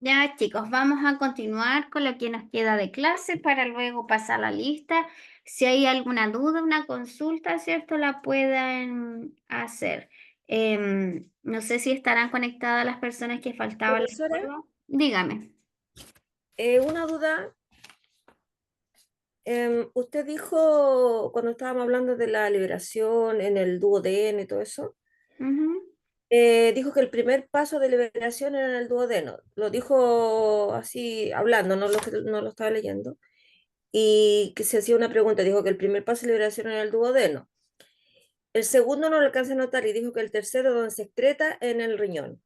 Ya, chicos, vamos a continuar con lo que nos queda de clase para luego pasar la lista. Si hay alguna duda, una consulta, ¿cierto? La puedan hacer. No sé si estarán conectadas las personas que faltaban la Profesora, prueba. Dígame. una duda. Usted dijo, cuando estábamos hablando de la liberación en el duodeno y todo eso, Ujú. dijo que el primer paso de liberación era en el duodeno. Lo dijo así, hablando, no lo estaba leyendo. Y que se hacía una pregunta, dijo que el primer paso de liberación era el duodeno. El segundo no lo alcanza a notar y dijo que el tercero donde se excreta en el riñón.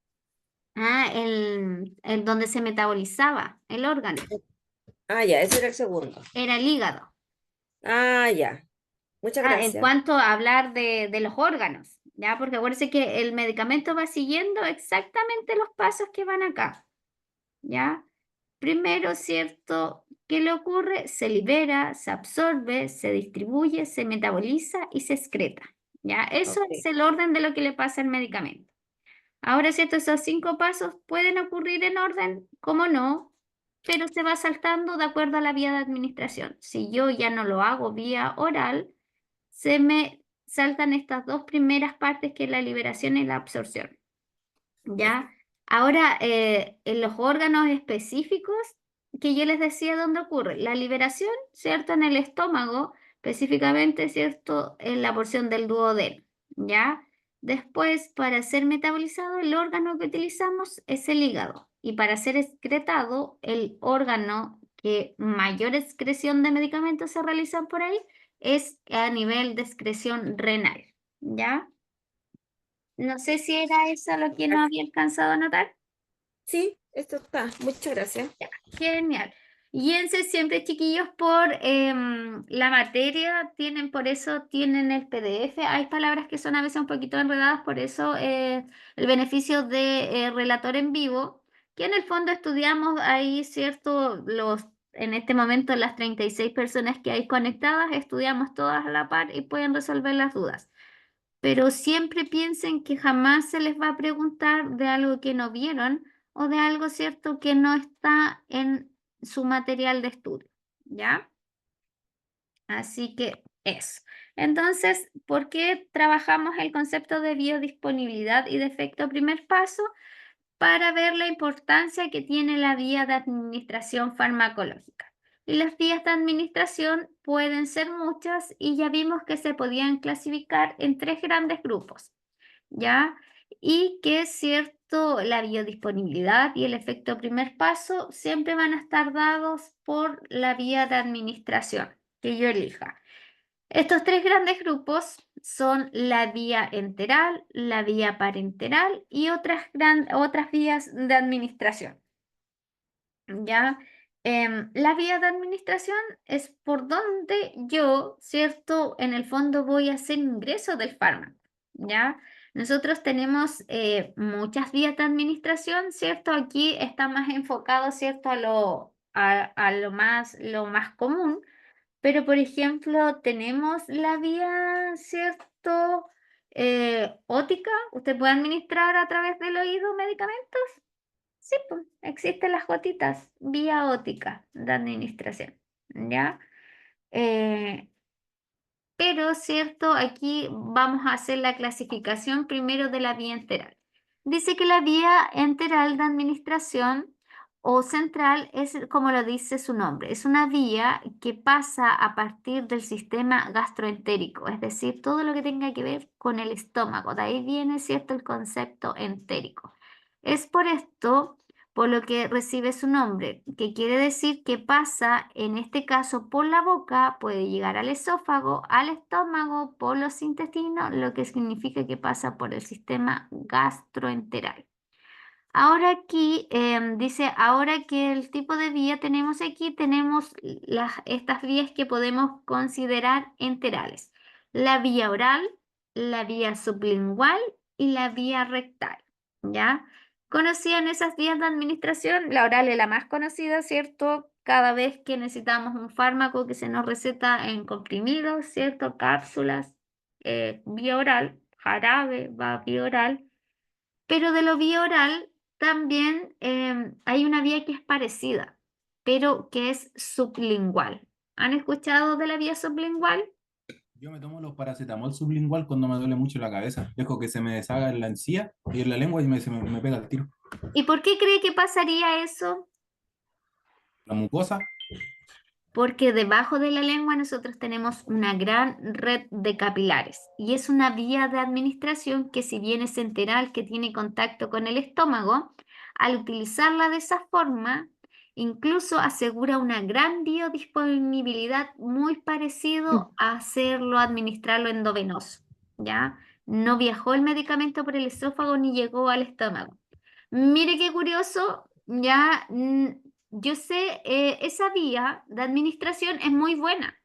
Ah, el donde se metabolizaba el órgano. Ah, ya, ese era el segundo. Era el hígado. Ah, ya. Muchas Ah, en gracias. cuanto a hablar de los órganos, ¿ya? Porque acuérdense que el medicamento va siguiendo exactamente los pasos que van acá, ¿ya? Primero, ¿cierto? ¿Qué le ocurre? Se libera, se absorbe, se distribuye, se metaboliza y se excreta, ¿ya? Eso Ok. es el orden de lo que le pasa al medicamento. Ahora, ¿cierto? Esos 5 pasos pueden ocurrir en orden, como no, pero se va saltando de acuerdo a la vía de administración. Si yo ya no lo hago vía oral, se me saltan estas dos primeras partes que es la liberación y la absorción. ¿Ya? Ahora, en los órganos específicos que yo les decía dónde ocurre, la liberación, ¿cierto? En el estómago, específicamente, ¿cierto? En la porción del duodeno, ¿ya? Después, para ser metabolizado, el órgano que utilizamos es el hígado. Y para ser excretado, el órgano que mayor excreción de medicamentos se realizan por ahí es a nivel de excreción renal, ¿ya? No sé si era eso lo que no había alcanzado a notar. Sí, esto está. Muchas gracias. Ya, genial. Guíense siempre, chiquillos, por la materia, tienen, por eso tienen el PDF. Hay palabras que son a veces un poquito enredadas, por eso el beneficio de relator en vivo, que en el fondo estudiamos ahí, ¿cierto? En este momento las 36 personas que hay conectadas, estudiamos todas a la par y pueden resolver las dudas. Pero siempre piensen que jamás se les va a preguntar de algo que no vieron o de algo cierto que no está en su material de estudio, ¿ya? Así que eso. Entonces, ¿por qué trabajamos el concepto de biodisponibilidad y de efecto primer paso? Para ver la importancia que tiene la vía de administración farmacológica. Y las vías de administración pueden ser muchas y ya vimos que se podían clasificar en 3 grandes grupos, ¿ya? Y que es cierto, la biodisponibilidad y el efecto primer paso siempre van a estar dados por la vía de administración que yo elija. Estos 3 grandes grupos son la vía enteral, la vía parenteral y otras vías de administración. ¿Ya? La vía de administración es por donde yo, ¿cierto? En el fondo voy a hacer ingreso del fármaco, ¿ya? Nosotros tenemos muchas vías de administración, ¿cierto? Aquí está más enfocado, ¿cierto? A lo más común, pero, por ejemplo, tenemos la vía, ¿cierto? Ótica. ¿Usted puede administrar a través del oído medicamentos? Sí, pues, existen las gotitas, vía ótica de administración, ¿ya? Eh, pero, ¿cierto? Aquí vamos a hacer la clasificación primero de la vía enteral. Dice que la vía enteral de administración o central es como lo dice su nombre, es una vía que pasa a partir del sistema gastroentérico, es decir, todo lo que tenga que ver con el estómago. De ahí viene, ¿cierto?, el concepto entérico. Es por esto por lo que recibe su nombre, que quiere decir que pasa, en este caso, por la boca, puede llegar al esófago, al estómago, por los intestinos, lo que significa que pasa por el sistema gastroenteral. Ahora aquí dice, ahora que el tipo de vía tenemos aquí, tenemos estas vías que podemos considerar enterales. La vía oral, la vía sublingual y la vía rectal, ¿ya? ¿Conocían esas vías de administración? La oral es la más conocida, ¿cierto? Cada vez que necesitamos un fármaco que se nos receta en comprimidos, ¿cierto? Cápsulas, vía oral, jarabe, va vía oral. Pero de lo vía oral también hay una vía que es parecida, pero que es sublingual. ¿Han escuchado de la vía sublingual? Yo me tomo los paracetamol sublingual cuando me duele mucho la cabeza. Dejo que se me deshaga en la encía y en la lengua y me pega el tiro. ¿Y por qué cree que pasaría eso? La mucosa, Porque debajo de la lengua nosotros tenemos una gran red de capilares y es una vía de administración que si bien es enteral que tiene contacto con el estómago, al utilizarla de esa forma, incluso asegura una gran biodisponibilidad muy parecido a hacerlo, administrarlo endovenoso, ¿ya? No viajó el medicamento por el esófago ni llegó al estómago. Mire qué curioso, ya yo sé, esa vía de administración es muy buena.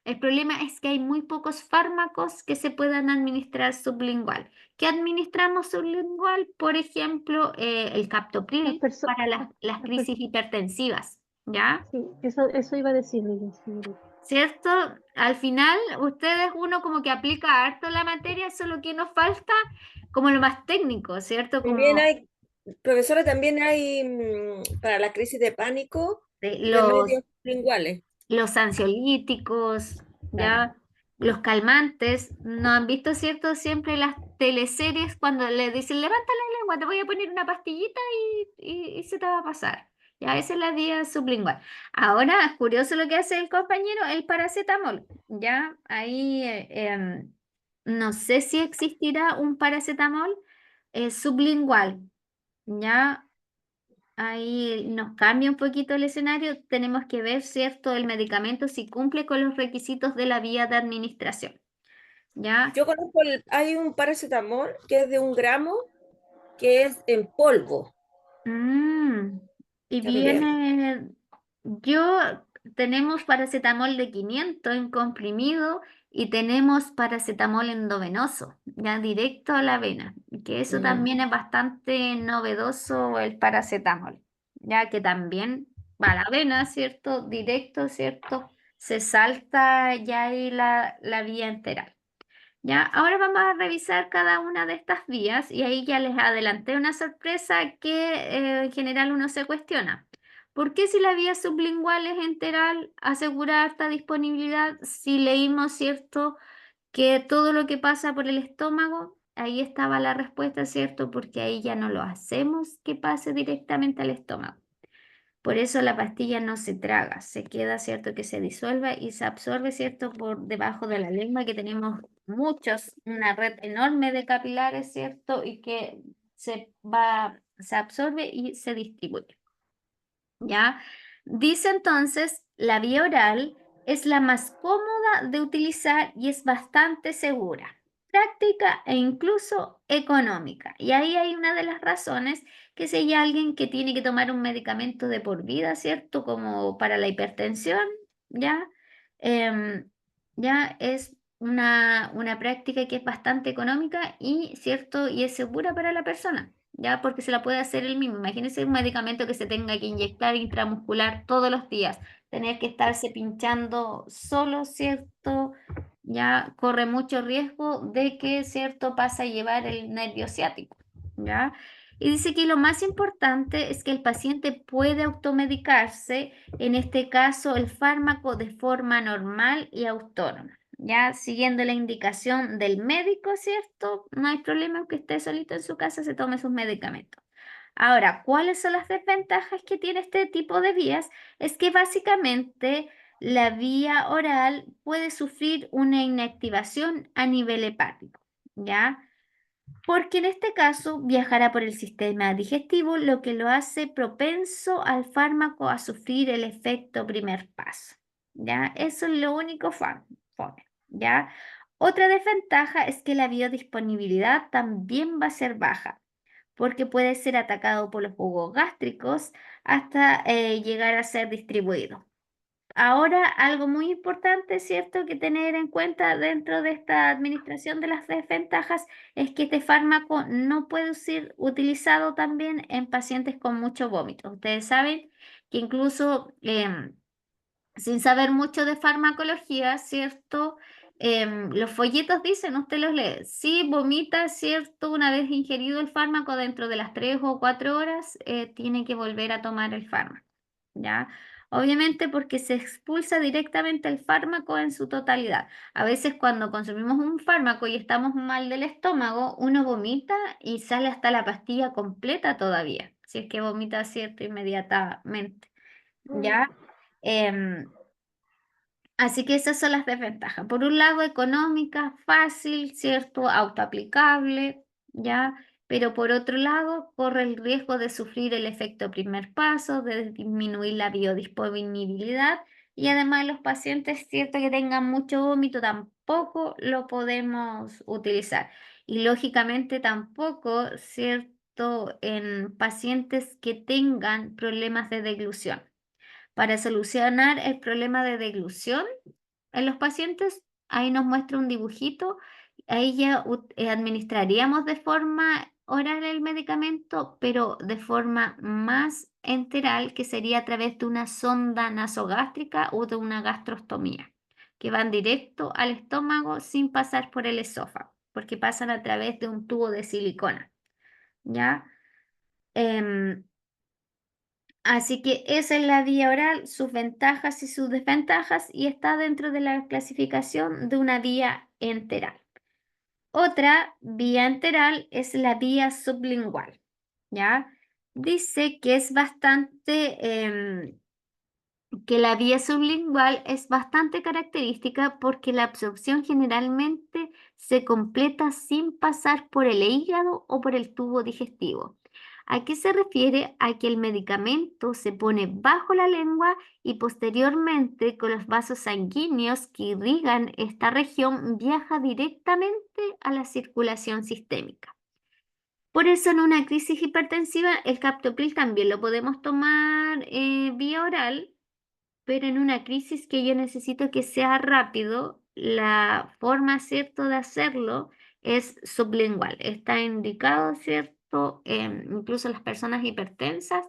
El problema es que hay muy pocos fármacos que se puedan administrar sublingual. ¿Qué administramos sublingual? Por ejemplo, el Las captopril personas, para las crisis hipertensivas, ¿ya? sí, eso iba a decirle yo, señorita. ¿Cierto? Al final, ustedes uno como que aplica harto la materia, solo que nos falta como lo más técnico, ¿cierto? También Como hay, profesora, también hay para la crisis de pánico los remedios linguales. los ansiolíticos, Claro. ya, los calmantes. ¿No han visto, cierto? Siempre las teleseries cuando le dicen, levanta la lengua, te voy a poner una pastillita y se te va a pasar. Ya, esa es la vía sublingual. Ahora, es curioso lo que hace el compañero, el paracetamol. Ya, ahí no sé si existirá un paracetamol sublingual. Ya, ahí nos cambia un poquito el escenario. Tenemos que ver, ¿cierto?, el medicamento si cumple con los requisitos de la vía de administración. ¿Ya? Yo conozco, hay un paracetamol que es de 1 gramo, que es en polvo Mm, y también. viene, yo tenemos paracetamol de 500 en comprimido y tenemos paracetamol endovenoso, ya directo a la vena, que eso Mm. también es bastante novedoso el paracetamol, ya que también va a la vena, ¿cierto? Directo, ¿cierto? Se salta ya ahí la vía entera. Ya, ahora vamos a revisar cada una de estas vías y ahí ya les adelanté una sorpresa que en general uno se cuestiona. ¿Por qué si la vía sublingual es enteral asegura alta disponibilidad si leímos, cierto, que todo lo que pasa por el estómago, ahí estaba la respuesta, cierto, porque ahí ya no lo hacemos que pase directamente al estómago. Por eso la pastilla no se traga, se queda, ¿cierto? Que se disuelva y se absorbe, ¿cierto? Por debajo de la lengua, que tenemos muchos, una red enorme de capilares, ¿cierto? Y que se absorbe y se distribuye. ¿Ya? Dice entonces, la vía oral es la más cómoda de utilizar y es bastante segura, práctica e incluso económica. Y ahí hay una de las razones que si hay alguien que tiene que tomar un medicamento de por vida, ¿cierto? Como para la hipertensión, ¿ya? Em, ya es una práctica que es bastante económica y, ¿cierto? Y es segura para la persona. Ya porque se la puede hacer él mismo. Imagínese un medicamento que se tenga que inyectar intramuscular todos los días, tener que estarse pinchando solo, ¿cierto? Ya corre mucho riesgo de que, ¿cierto?, pase a llevar el nervio ciático, ¿ya? Y dice que lo más importante es que el paciente puede automedicarse, en este caso el fármaco de forma normal y autónoma. Ya siguiendo la indicación del médico, ¿cierto? No hay problema en que esté solito en su casa, se tome sus medicamentos. Ahora, ¿cuáles son las desventajas que tiene este tipo de vías? Es que básicamente la vía oral puede sufrir una inactivación a nivel hepático, ¿ya? Porque en este caso viajará por el sistema digestivo, lo que lo hace propenso al fármaco a sufrir el efecto primer paso. ¿Ya? Eso es lo único fome, ¿ya? Otra desventaja es que la biodisponibilidad también va a ser baja, porque puede ser atacado por los jugos gástricos hasta llegar a ser distribuido. Ahora, algo muy importante, ¿cierto?, que tener en cuenta dentro de esta administración de las desventajas es que este fármaco no puede ser utilizado también en pacientes con mucho vómito. Ustedes saben que incluso sin saber mucho de farmacología, ¿cierto? Los folletos dicen, usted los lee, si vomita, ¿cierto? Una vez ingerido el fármaco dentro de las 3 o 4 horas, tiene que volver a tomar el fármaco, ¿ya? Obviamente porque se expulsa directamente el fármaco en su totalidad. A veces cuando consumimos un fármaco y estamos mal del estómago, uno vomita y sale hasta la pastilla completa todavía, si es que vomita, ¿cierto? Inmediatamente, ¿ya? Em, Así que esas son las desventajas. Por un lado, económica, fácil, ¿cierto? Autoaplicable, ¿ya? Pero por otro lado, corre el riesgo de sufrir el efecto primer paso, de disminuir la biodisponibilidad y además los pacientes, ¿cierto? Que tengan mucho vómito tampoco lo podemos utilizar. Y lógicamente tampoco, ¿cierto? En pacientes que tengan problemas de deglución. Para solucionar el problema de deglución en los pacientes, ahí nos muestra un dibujito, ahí ya administraríamos de forma oral el medicamento, pero de forma más enteral, que sería a través de una sonda nasogástrica o de una gastrostomía, que van directo al estómago sin pasar por el esófago, porque pasan a través de un tubo de silicona, ¿ya? Em, Así que esa es la vía oral, sus ventajas y sus desventajas, y está dentro de la clasificación de una vía enteral. Otra vía enteral es la vía sublingual, ¿ya? Dice que es que la vía sublingual es bastante característica porque la absorción generalmente se completa sin pasar por el hígado o por el tubo digestivo. ¿A qué se refiere? A que el medicamento se pone bajo la lengua y posteriormente con los vasos sanguíneos que irrigan esta región viaja directamente a la circulación sistémica. Por eso en una crisis hipertensiva el captopril también lo podemos tomar vía oral, pero en una crisis que yo necesito que sea rápido, la forma, ¿cierto?, de hacerlo es sublingual. Está indicado, ¿cierto? Incluso las personas hipertensas,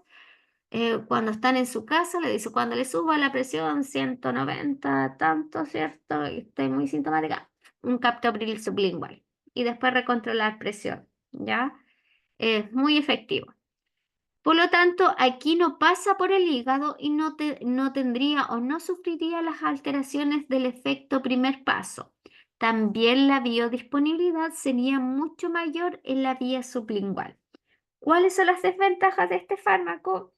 cuando están en su casa, le dice, cuando le suba la presión 190, tanto, ¿cierto? Y estoy muy sintomática, un captopril sublingual. Y después recontrolar presión, ¿ya? Es muy efectivo. Por lo tanto, aquí no pasa por el hígado y no tendría o no sufriría las alteraciones del efecto primer paso. También la biodisponibilidad sería mucho mayor en la vía sublingual. ¿Cuáles son las desventajas de este fármaco?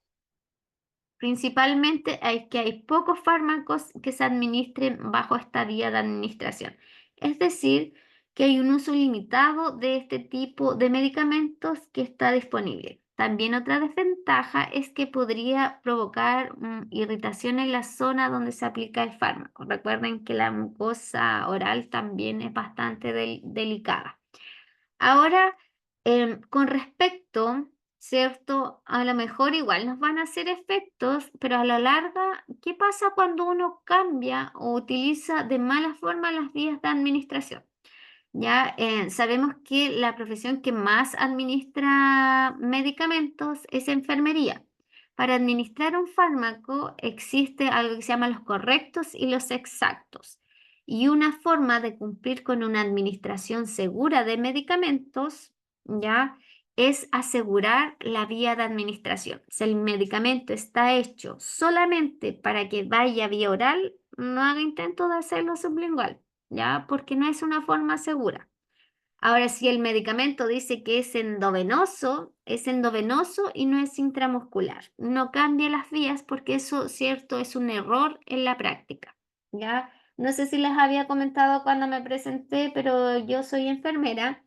Principalmente hay pocos fármacos que se administren bajo esta vía de administración. Es decir, que hay un uso limitado de este tipo de medicamentos que está disponible. También otra desventaja es que podría provocar irritación en la zona donde se aplica el fármaco. Recuerden que la mucosa oral también es bastante delicada. Ahora, con respecto, ¿cierto? A lo mejor igual nos van a hacer efectos, pero a la larga, ¿qué pasa cuando uno cambia o utiliza de mala forma las vías de administración? Ya sabemos que la profesión que más administra medicamentos es enfermería. Para administrar un fármaco existe algo que se llama los correctos y los exactos. Y una forma de cumplir con una administración segura de medicamentos, ya, es asegurar la vía de administración. Si el medicamento está hecho solamente para que vaya vía oral, no haga intento de hacerlo sublingual, ¿ya? Porque no es una forma segura. Ahora, si el medicamento dice que es endovenoso y no es intramuscular. No cambie las vías porque eso, cierto, es un error en la práctica, ¿ya? No sé si les había comentado cuando me presenté, pero yo soy enfermera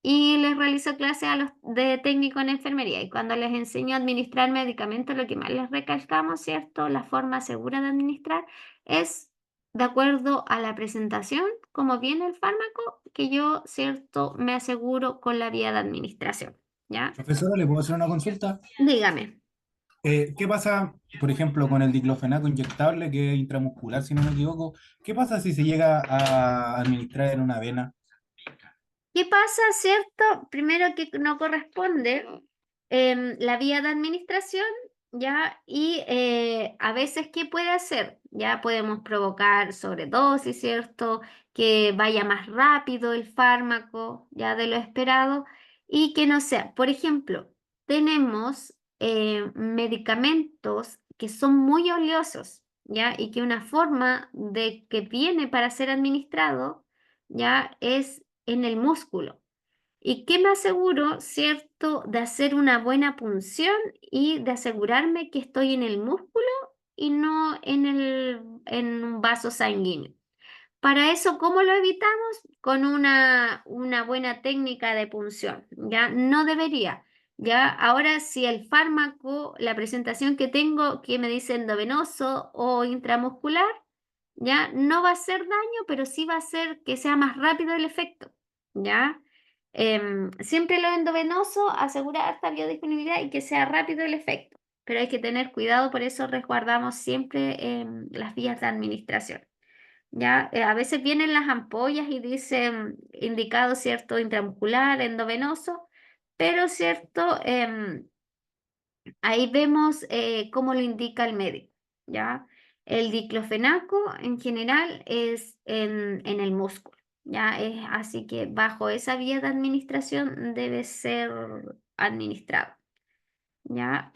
y les realizo clases a los de técnico en enfermería. Y cuando les enseño a administrar medicamentos, lo que más les recalcamos, ¿cierto? La forma segura de administrar es de acuerdo a la presentación, como viene el fármaco, que yo, ¿cierto?, me aseguro con la vía de administración, ¿ya? Profesora, ¿le puedo hacer una consulta? Dígame. ¿Qué pasa, por ejemplo, con el diclofenaco inyectable, que es intramuscular, si no me equivoco? ¿Qué pasa si se llega a administrar en una vena? ¿Qué pasa, cierto? Primero que no corresponde la vía de administración ¿ya? Y a veces, ¿qué puede hacer? Ya podemos provocar sobredosis, ¿cierto? Que vaya más rápido el fármaco, ya de lo esperado, y que no sea. Por ejemplo, tenemos medicamentos que son muy oleosos, ¿ya? Y que una forma de que viene para ser administrado, ¿ya? Es en el músculo. ¿Y qué me aseguro, cierto, de hacer una buena punción y de asegurarme que estoy en el músculo y no en un vaso sanguíneo? Para eso, ¿cómo lo evitamos? Con una buena técnica de punción. Ya no debería. Ya ahora, si el fármaco, la presentación que tengo, que me dice endovenoso o intramuscular, ya no va a hacer daño, pero sí va a hacer que sea más rápido el efecto. ¿Ya? Siempre lo endovenoso, asegurar esta biodisponibilidad y que sea rápido el efecto. Pero hay que tener cuidado, por eso resguardamos siempre las vías de administración. Ya, a veces vienen las ampollas y dicen indicado, cierto, intramuscular, endovenoso, pero cierto, ahí vemos cómo lo indica el médico, ¿ya? El diclofenaco en general es en el músculo, ¿ya? Así que bajo esa vía de administración debe ser administrado, ¿ya?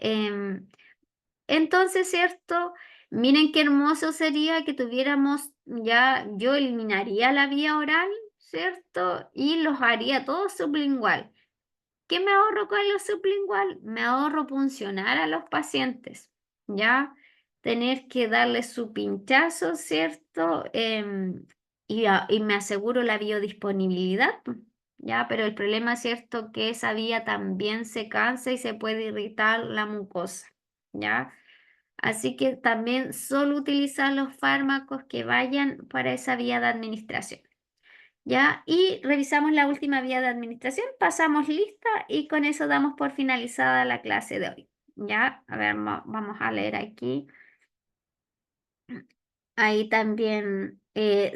Entonces, ¿cierto? Miren qué hermoso sería que tuviéramos, ya yo eliminaría la vía oral, ¿cierto? Y los haría todos sublingual. ¿Qué me ahorro con lo sublingual? Me ahorro puncionar a los pacientes, ¿ya? Tener que darles su pinchazo, ¿cierto? Y me aseguro la biodisponibilidad, ¿ya? Pero el problema es cierto que esa vía también se cansa y se puede irritar la mucosa, ¿ya? Así que también solo utilizar los fármacos que vayan para esa vía de administración. ¿Ya? Y revisamos la última vía de administración, pasamos lista y con eso damos por finalizada la clase de hoy. ¿Ya? A ver, vamos a leer aquí. Ahí también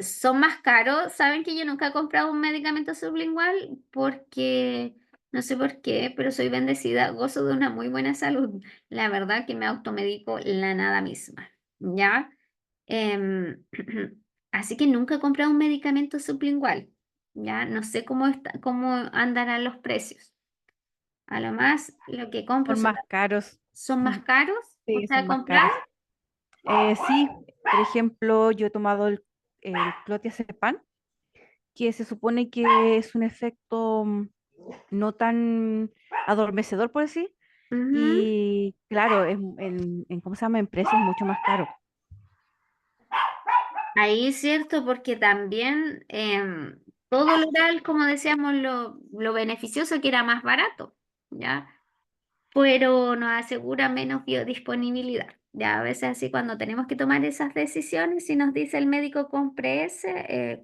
son más caros. Saben que yo nunca he comprado un medicamento sublingual porque, no sé por qué, pero soy bendecida, gozo de una muy buena salud. La verdad que me automedico la nada misma. ¿Ya? Em, así que nunca he comprado un medicamento sublingual. Ya no sé cómo andarán los precios. A lo más lo que compro Son más caros. son más Mm, caros. ¿O Sí, sea, son más comprar? caros. Sí, por ejemplo, yo he tomado el clonazepam, que se supone que es un efecto no tan adormecedor, por decir, Ujú. y claro, ¿cómo se llama? En precio es mucho más caro. Ahí es cierto, porque también todo lo oral, como decíamos, lo beneficioso que era más barato, ¿ya? Pero nos asegura menos biodisponibilidad. Ya a veces así cuando tenemos que tomar esas decisiones, si nos dice el médico compre ese,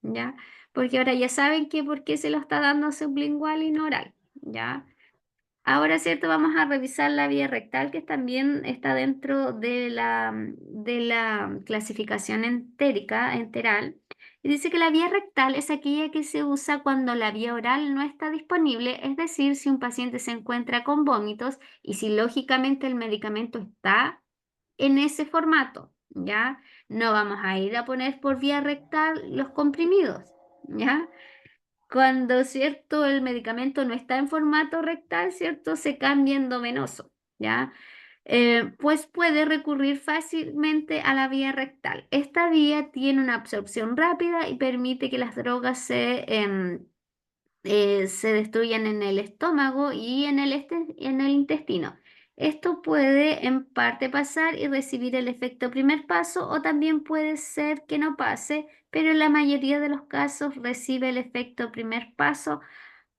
¿ya? Porque ahora ya saben que por qué se lo está dando sublingual y no oral, ¿ya? Ahora, ¿cierto? Vamos a revisar la vía rectal, que también está dentro de la clasificación enteral. Y dice que la vía rectal es aquella que se usa cuando la vía oral no está disponible, es decir, si un paciente se encuentra con vómitos y si lógicamente el medicamento está en ese formato, ¿ya? No vamos a ir a poner por vía rectal los comprimidos, ¿ya? Cuando, ¿cierto? El medicamento no está en formato rectal, ¿cierto? Se cambia en endovenoso, ¿ya? Pues puede recurrir fácilmente a la vía rectal. Esta vía tiene una absorción rápida y permite que las drogas se destruyan en el estómago y en el intestino. Esto puede en parte pasar y recibir el efecto primer paso o también puede ser que no pase, pero en la mayoría de los casos recibe el efecto primer paso,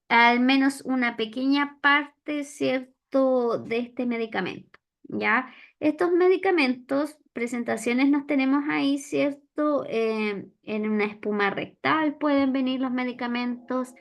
al menos una pequeña parte, ¿cierto?, de este medicamento, ¿ya? Estos medicamentos, presentaciones nos tenemos ahí, ¿cierto? En una espuma rectal pueden venir los medicamentos,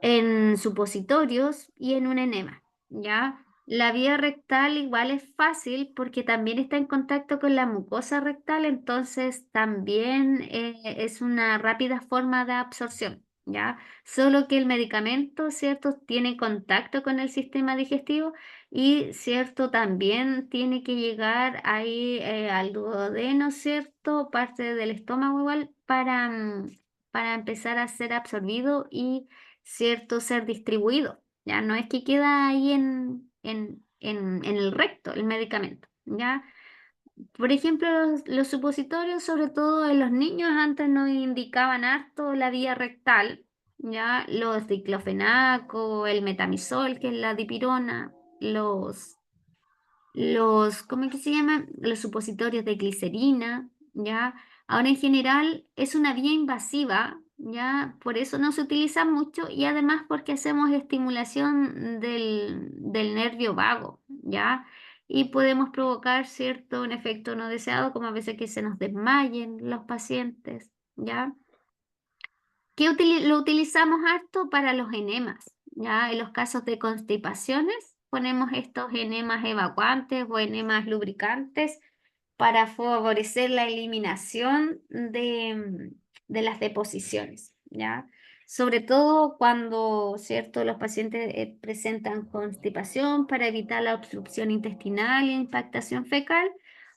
en supositorios y en un enema, ¿ya? La vía rectal igual es fácil porque también está en contacto con la mucosa rectal, entonces también es una rápida forma de absorción, ¿ya? Solo que el medicamento, ¿cierto? Tiene contacto con el sistema digestivo y, ¿cierto? También tiene que llegar ahí al duodeno, ¿cierto? Parte del estómago igual para empezar a ser absorbido y, ¿cierto? Ser distribuido, ¿ya? No es que queda ahí en el recto el medicamento, ¿ya? Por ejemplo, los supositorios, sobre todo en los niños, antes nos indicaban harto la vía rectal, ya los diclofenaco, el metamizol, que es la dipirona, ¿cómo es que se llaman? Los supositorios de glicerina, ¿ya? Ahora en general es una vía invasiva, ¿ya? Por eso no se utiliza mucho y además porque hacemos estimulación del nervio vago, ¿ya? Y podemos provocar cierto un efecto no deseado, como a veces que se nos desmayen los pacientes, ¿ya? Lo utilizamos harto para los enemas, ¿ya? En los casos de constipaciones ponemos estos enemas evacuantes o enemas lubricantes para favorecer la eliminación de las deposiciones, ¿ya? Sobre todo cuando, ¿cierto? Los pacientes presentan constipación para evitar la obstrucción intestinal e impactación fecal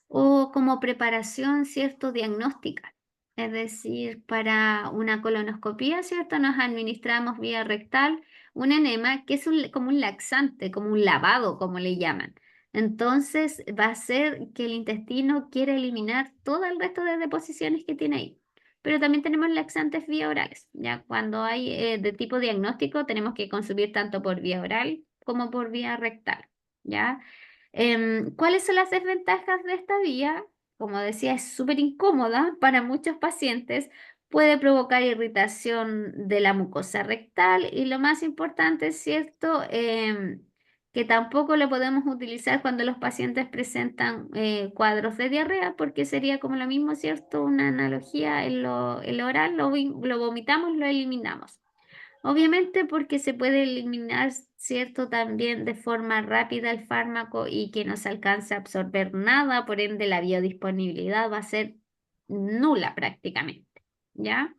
o como preparación, ¿cierto? Diagnóstica. Es decir, para una colonoscopía, ¿cierto? Nos administramos vía rectal un enema que es como un laxante, como un lavado, como le llaman. Entonces va a ser que el intestino quiera eliminar todo el resto de deposiciones que tiene ahí. Pero también tenemos laxantes vía orales. Ya cuando hay de tipo diagnóstico tenemos que consumir tanto por vía oral como por vía rectal. ¿Ya? ¿Cuáles son las desventajas de esta vía? Como decía, es súper incómoda para muchos pacientes. Puede provocar irritación de la mucosa rectal y lo más importante, ¿cierto? Que tampoco lo podemos utilizar cuando los pacientes presentan cuadros de diarrea, porque sería como lo mismo, ¿cierto? Una analogía en lo oral, lo vomitamos, lo eliminamos. Obviamente porque se puede eliminar, ¿cierto? También de forma rápida el fármaco y que no se alcance a absorber nada, por ende la biodisponibilidad va a ser nula prácticamente, ¿ya?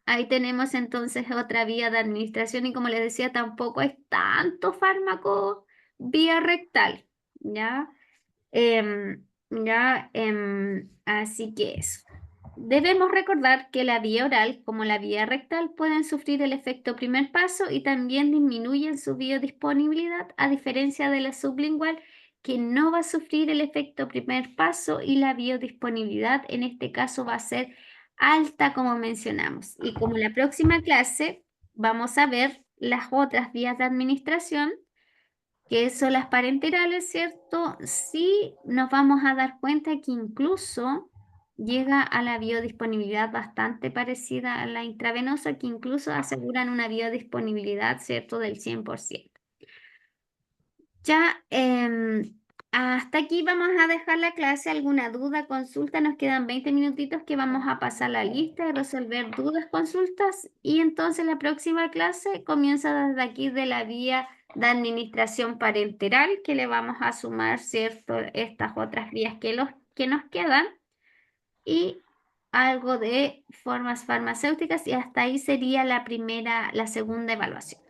Ahí tenemos entonces otra vía de administración y como les decía, tampoco es tanto fármaco vía rectal, ¿ya? Así que eso. Debemos recordar que la vía oral como la vía rectal pueden sufrir el efecto primer paso y también disminuyen su biodisponibilidad, a diferencia de la sublingual que no va a sufrir el efecto primer paso y la biodisponibilidad en este caso va a ser alta como mencionamos. Y como la próxima clase vamos a ver las otras vías de administración que son las parenterales, ¿cierto? Sí nos vamos a dar cuenta que incluso llega a la biodisponibilidad bastante parecida a la intravenosa, que incluso aseguran una biodisponibilidad, ¿cierto?, del 100%. Ya, hasta aquí vamos a dejar la clase. ¿Alguna duda, consulta? Nos quedan 20 minutitos que vamos a pasar la lista y resolver dudas, consultas. Y entonces la próxima clase comienza desde aquí de la vía de administración parenteral, que le vamos a sumar, ¿cierto?, estas otras vías que nos quedan. Y algo de formas farmacéuticas y hasta ahí sería la segunda evaluación.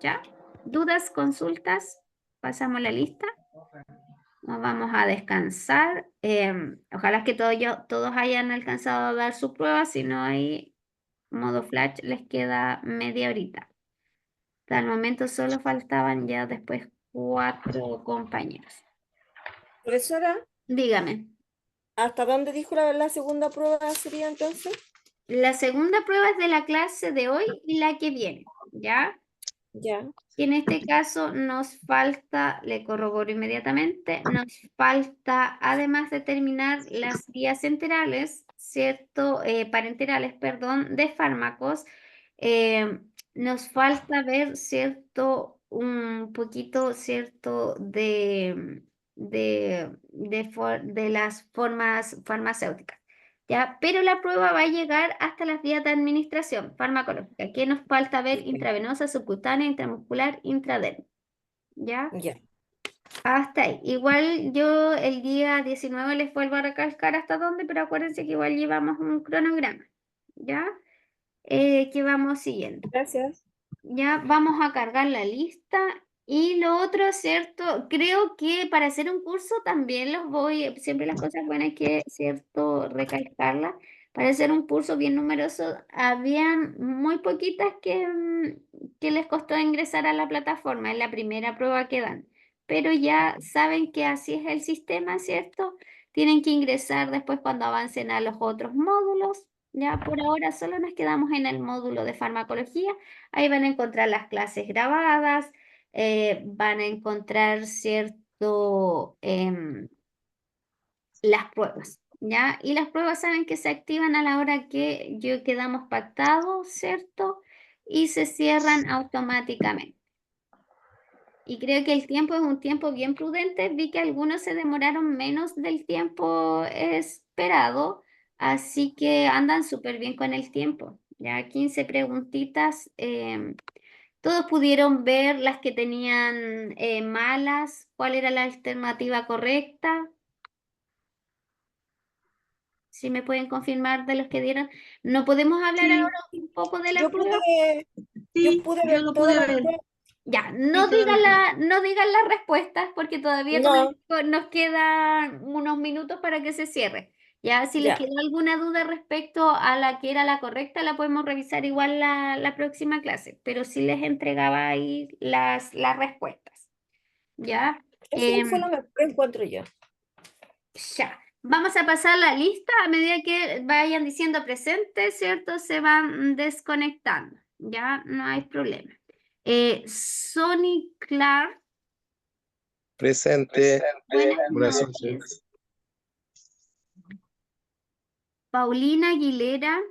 ¿Ya? ¿Dudas, consultas? Pasamos la lista. Nos vamos a descansar. Ojalá que todos hayan alcanzado a dar su prueba. Si no hay modo flash, les queda media horita. Hasta el momento solo faltaban ya después 4 compañeros. Profesora, Dígame. ¿hasta dónde dijo la segunda prueba sería entonces? La segunda prueba es de la clase de hoy y la que viene, ¿ya? Ya. Y en este caso nos falta, le corroboro inmediatamente, nos falta, además de terminar las vías enterales, ¿cierto? Parenterales, perdón, de fármacos, nos falta ver, ¿cierto? Un poquito, ¿cierto? De las formas farmacéuticas. ¿Ya? Pero la prueba va a llegar hasta las vías de administración farmacológica. ¿Qué nos falta ver? Intravenosa, subcutánea, intramuscular, intradermal. ¿Ya? Ya. Hasta ahí. Igual yo el día 19 les vuelvo a recalcar hasta dónde, pero acuérdense que igual llevamos un cronograma. ¿Ya? que vamos siguiendo. Gracias. Ya vamos a cargar la lista. Y lo otro, ¿cierto? Creo que para hacer un curso también siempre las cosas buenas hay que, ¿cierto? Recalcarlas. Para hacer un curso bien numeroso, habían muy poquitas que les costó ingresar a la plataforma, en la primera prueba que dan. Pero ya saben que así es el sistema, ¿cierto? Tienen que ingresar después cuando avancen a los otros módulos. Ya por ahora solo nos quedamos en el módulo de farmacología. Ahí van a encontrar las clases grabadas, van a encontrar las pruebas, ¿ya? Y las pruebas saben que se activan a la hora que quedamos pactados, ¿cierto? Y se cierran automáticamente. Y creo que el tiempo es un tiempo bien prudente. Vi que algunos se demoraron menos del tiempo esperado, así que andan súper bien con el tiempo. Ya 15 preguntitas. Todos pudieron ver las que tenían malas, cuál era la alternativa correcta. Si me pueden confirmar de los que dieron. No podemos hablar Sí, ahora un poco de la Yo prueba. yo sí, pude yo ver lo todas pude las ver. pruebas. Ya, Sí, yo lo vi. no digan las respuestas porque todavía, como No, les digo, nos quedan unos minutos para que se cierre. Ya, si les ya. quedó alguna duda respecto a la que era la correcta, la podemos revisar igual la próxima clase, pero sí les entregaba ahí las respuestas. ¿Ya? Eso fue lo mejor que encuentro yo. Ya. Vamos a pasar la lista a medida que vayan diciendo presente, ¿cierto? Se van desconectando. Ya, no hay problema. Sonny Clark, Presente. buenas Buenas noches. noches. Paulina Aguilera,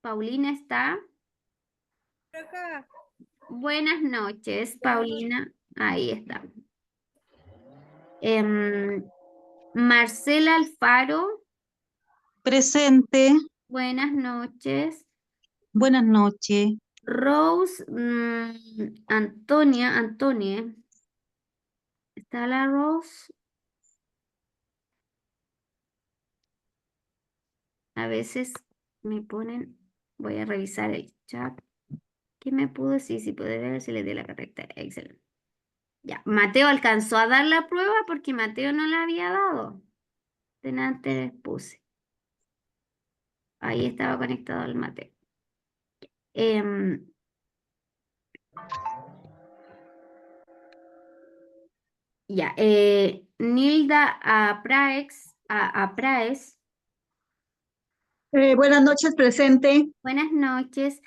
Paulina está. Buenas noches, Paulina. Ahí está. Marcela Alfaro, Presente. buenas noches. Buenas noches. Rose, Antonia. ¿Está la Rose? A veces me ponen, voy a revisar el chat. ¿Qué me pudo decir? Si puede ver si le di la correcta. Excelente. Ya, Mateo alcanzó a dar la prueba porque Mateo no la había dado. Delante les puse. Ahí estaba conectado el Mateo. Ya, Nilda Apraez, Buenas noches, presente. buenas noches.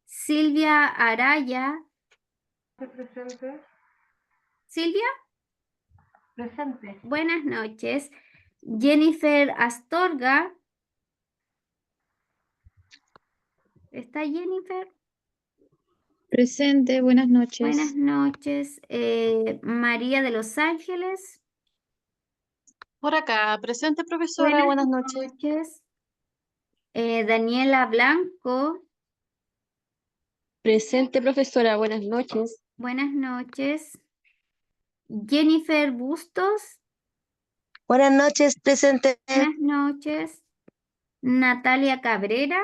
Silvia Araya. Silvia, Presente. buenas noches. Jennifer Astorga. ¿Está Jennifer? Presente, buenas Buenas noches. noches. María de Los Ángeles. Por acá, presente profesora, buenas noches. Noches. Daniela Blanco. Presente, profesora, buenas noches. Buenas noches. Jennifer Bustos. Buenas noches, presente. Buenas noches. Natalia Cabrera.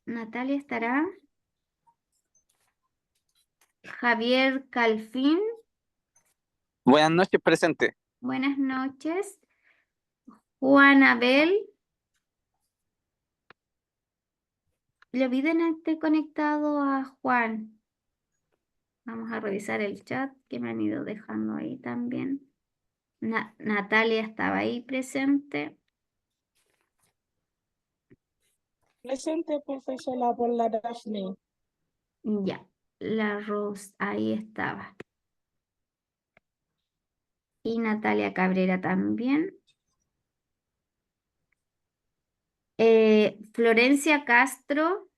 Natalia estará. Javier Calfín. Buenas noches, presente. Buenas noches. Juan Abel. Le olviden estar conectado a Juan. Vamos a revisar el chat que me han ido dejando ahí también. Natalia estaba ahí presente. Presente, profesora, por la Daphne. Ya, la Rose ahí estaba. Y Natalia Cabrera también. Florencia Castro.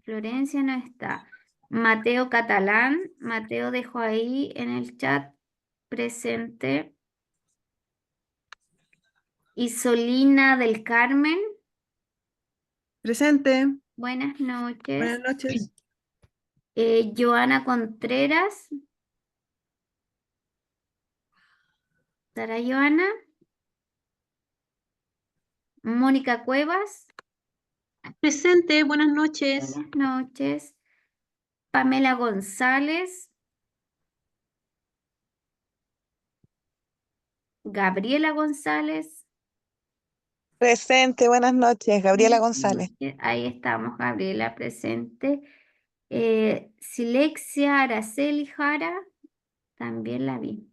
Florencia no está. Mateo Catalán. Mateo dejó ahí en el chat presente. Isolina del Carmen. Presente. Buenas noches. Buenas noches. Joana Contreras. ¿Estará Joana? Mónica Cuevas. Presente, buenas noches. Buenas noches. Pamela González. Gabriela González. Presente, buenas noches. Gabriela Buenas González. noches. Ahí estamos, Gabriela presente. Silexia Araceli Jara, también la vi.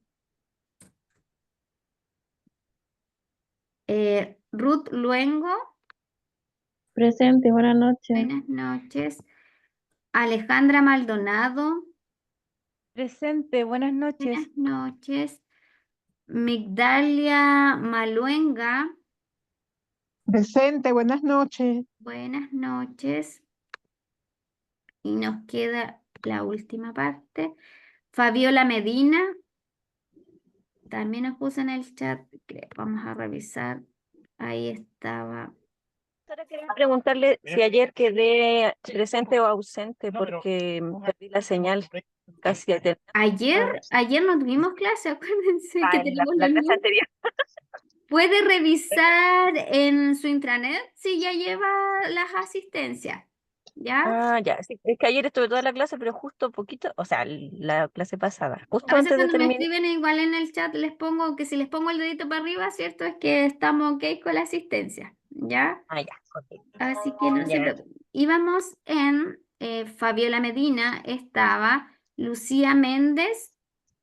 Ruth Luengo, Presente, buenas noches. buenas noches. Alejandra Maldonado, Presente, buenas noches. buenas noches. Migdalia Maluenga, Presente, buenas noches. buenas noches. Y nos queda la última parte. Fabiola Medina, también nos puso en el chat. Vamos a revisar. Ahí estaba. Sara, quería preguntarle si ayer quedé presente o ausente porque perdí la señal casi al terminar Ayer no tuvimos clase, acuérdense que la tenemos la los clase lunes. anterior. Puede revisar en su intranet si ya lleva las asistencias, ¿ya? Ah, ya, sí, es que ayer estuve toda la clase, pero justo poquito, o sea, la clase pasada, justo A veces antes de cuando me terminar. escriben igual en el chat les pongo que si les pongo el dedito para arriba, ¿cierto? Es que estamos ok con la asistencia, ¿ya? Ah, ya, ok. Así que no se Ya. preocupen. Íbamos en Fabiola Medina, estaba Lucía Méndez,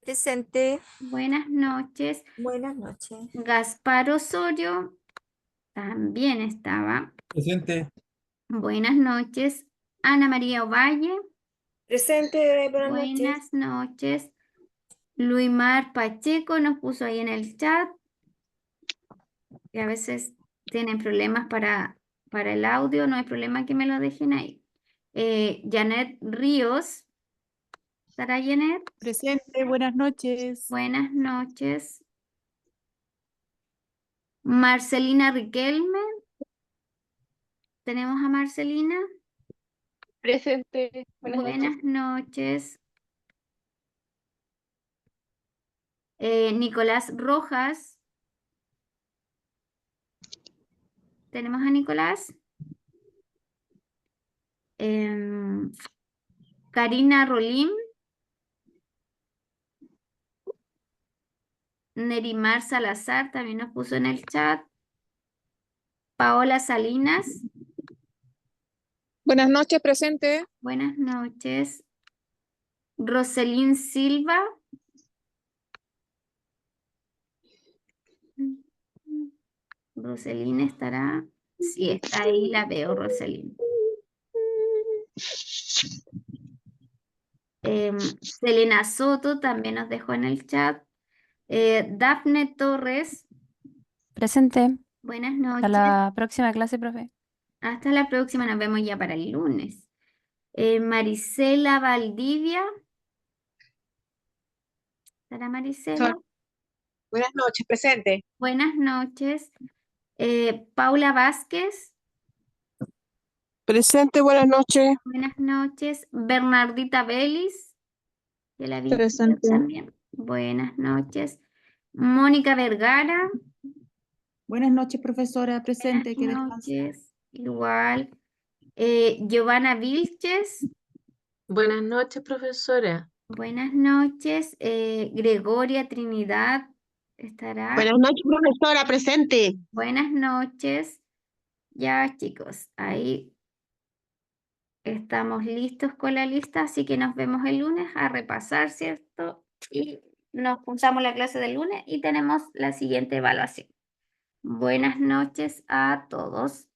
Presente. buenas noches. Buenas noches. Gaspar Osorio, también estaba. Presente. Buenas noches. Ana María Ovalle, Presente, buenas noches. buenas noches. Luimar Pacheco nos puso ahí en el chat, que a veces tienen problemas para el audio, no hay problema que me lo dejen ahí. Janet Ríos, ¿estará Janet? Presente, buenas noches. Buenas noches. Marcelina Riquelme, ¿tenemos a Marcelina? Presente, buenas noches. Buenas noches. Nicolás Rojas. ¿Tenemos a Nicolás? Karina Rolim. Nerimar Salazar también nos puso en el chat. Paola Salinas. Buenas noches, presente. Buenas noches. Roselín Silva. Roselín estará. Sí, está ahí, la veo, Roselín. Selena Soto también nos dejó en el chat. Dafne Torres. Presente. Buenas Hasta noches. la próxima clase, profe. Hasta la próxima, nos vemos ya para el lunes. Marisela Valdivia. ¿Estará Marisela? Buenas noches, presente. Buenas noches. Paula Vázquez. Presente, buenas noches. Buenas noches. Bernardita Vélez. Que la vi Presente. también. Buenas noches. Mónica Vergara. Buenas noches, profesora, presente. Que Buenas descanse. noches. Igual. Giovanna Vilches. Buenas noches, profesora. Buenas noches. Gregoria Trinidad. ¿Estará? Buenas noches, profesora, presente. Buenas noches. Ya, chicos, ahí estamos listos con la lista, así que nos vemos el lunes a repasar, ¿cierto? Y nos juntamos la clase del lunes y tenemos la siguiente evaluación. Buenas noches a todos.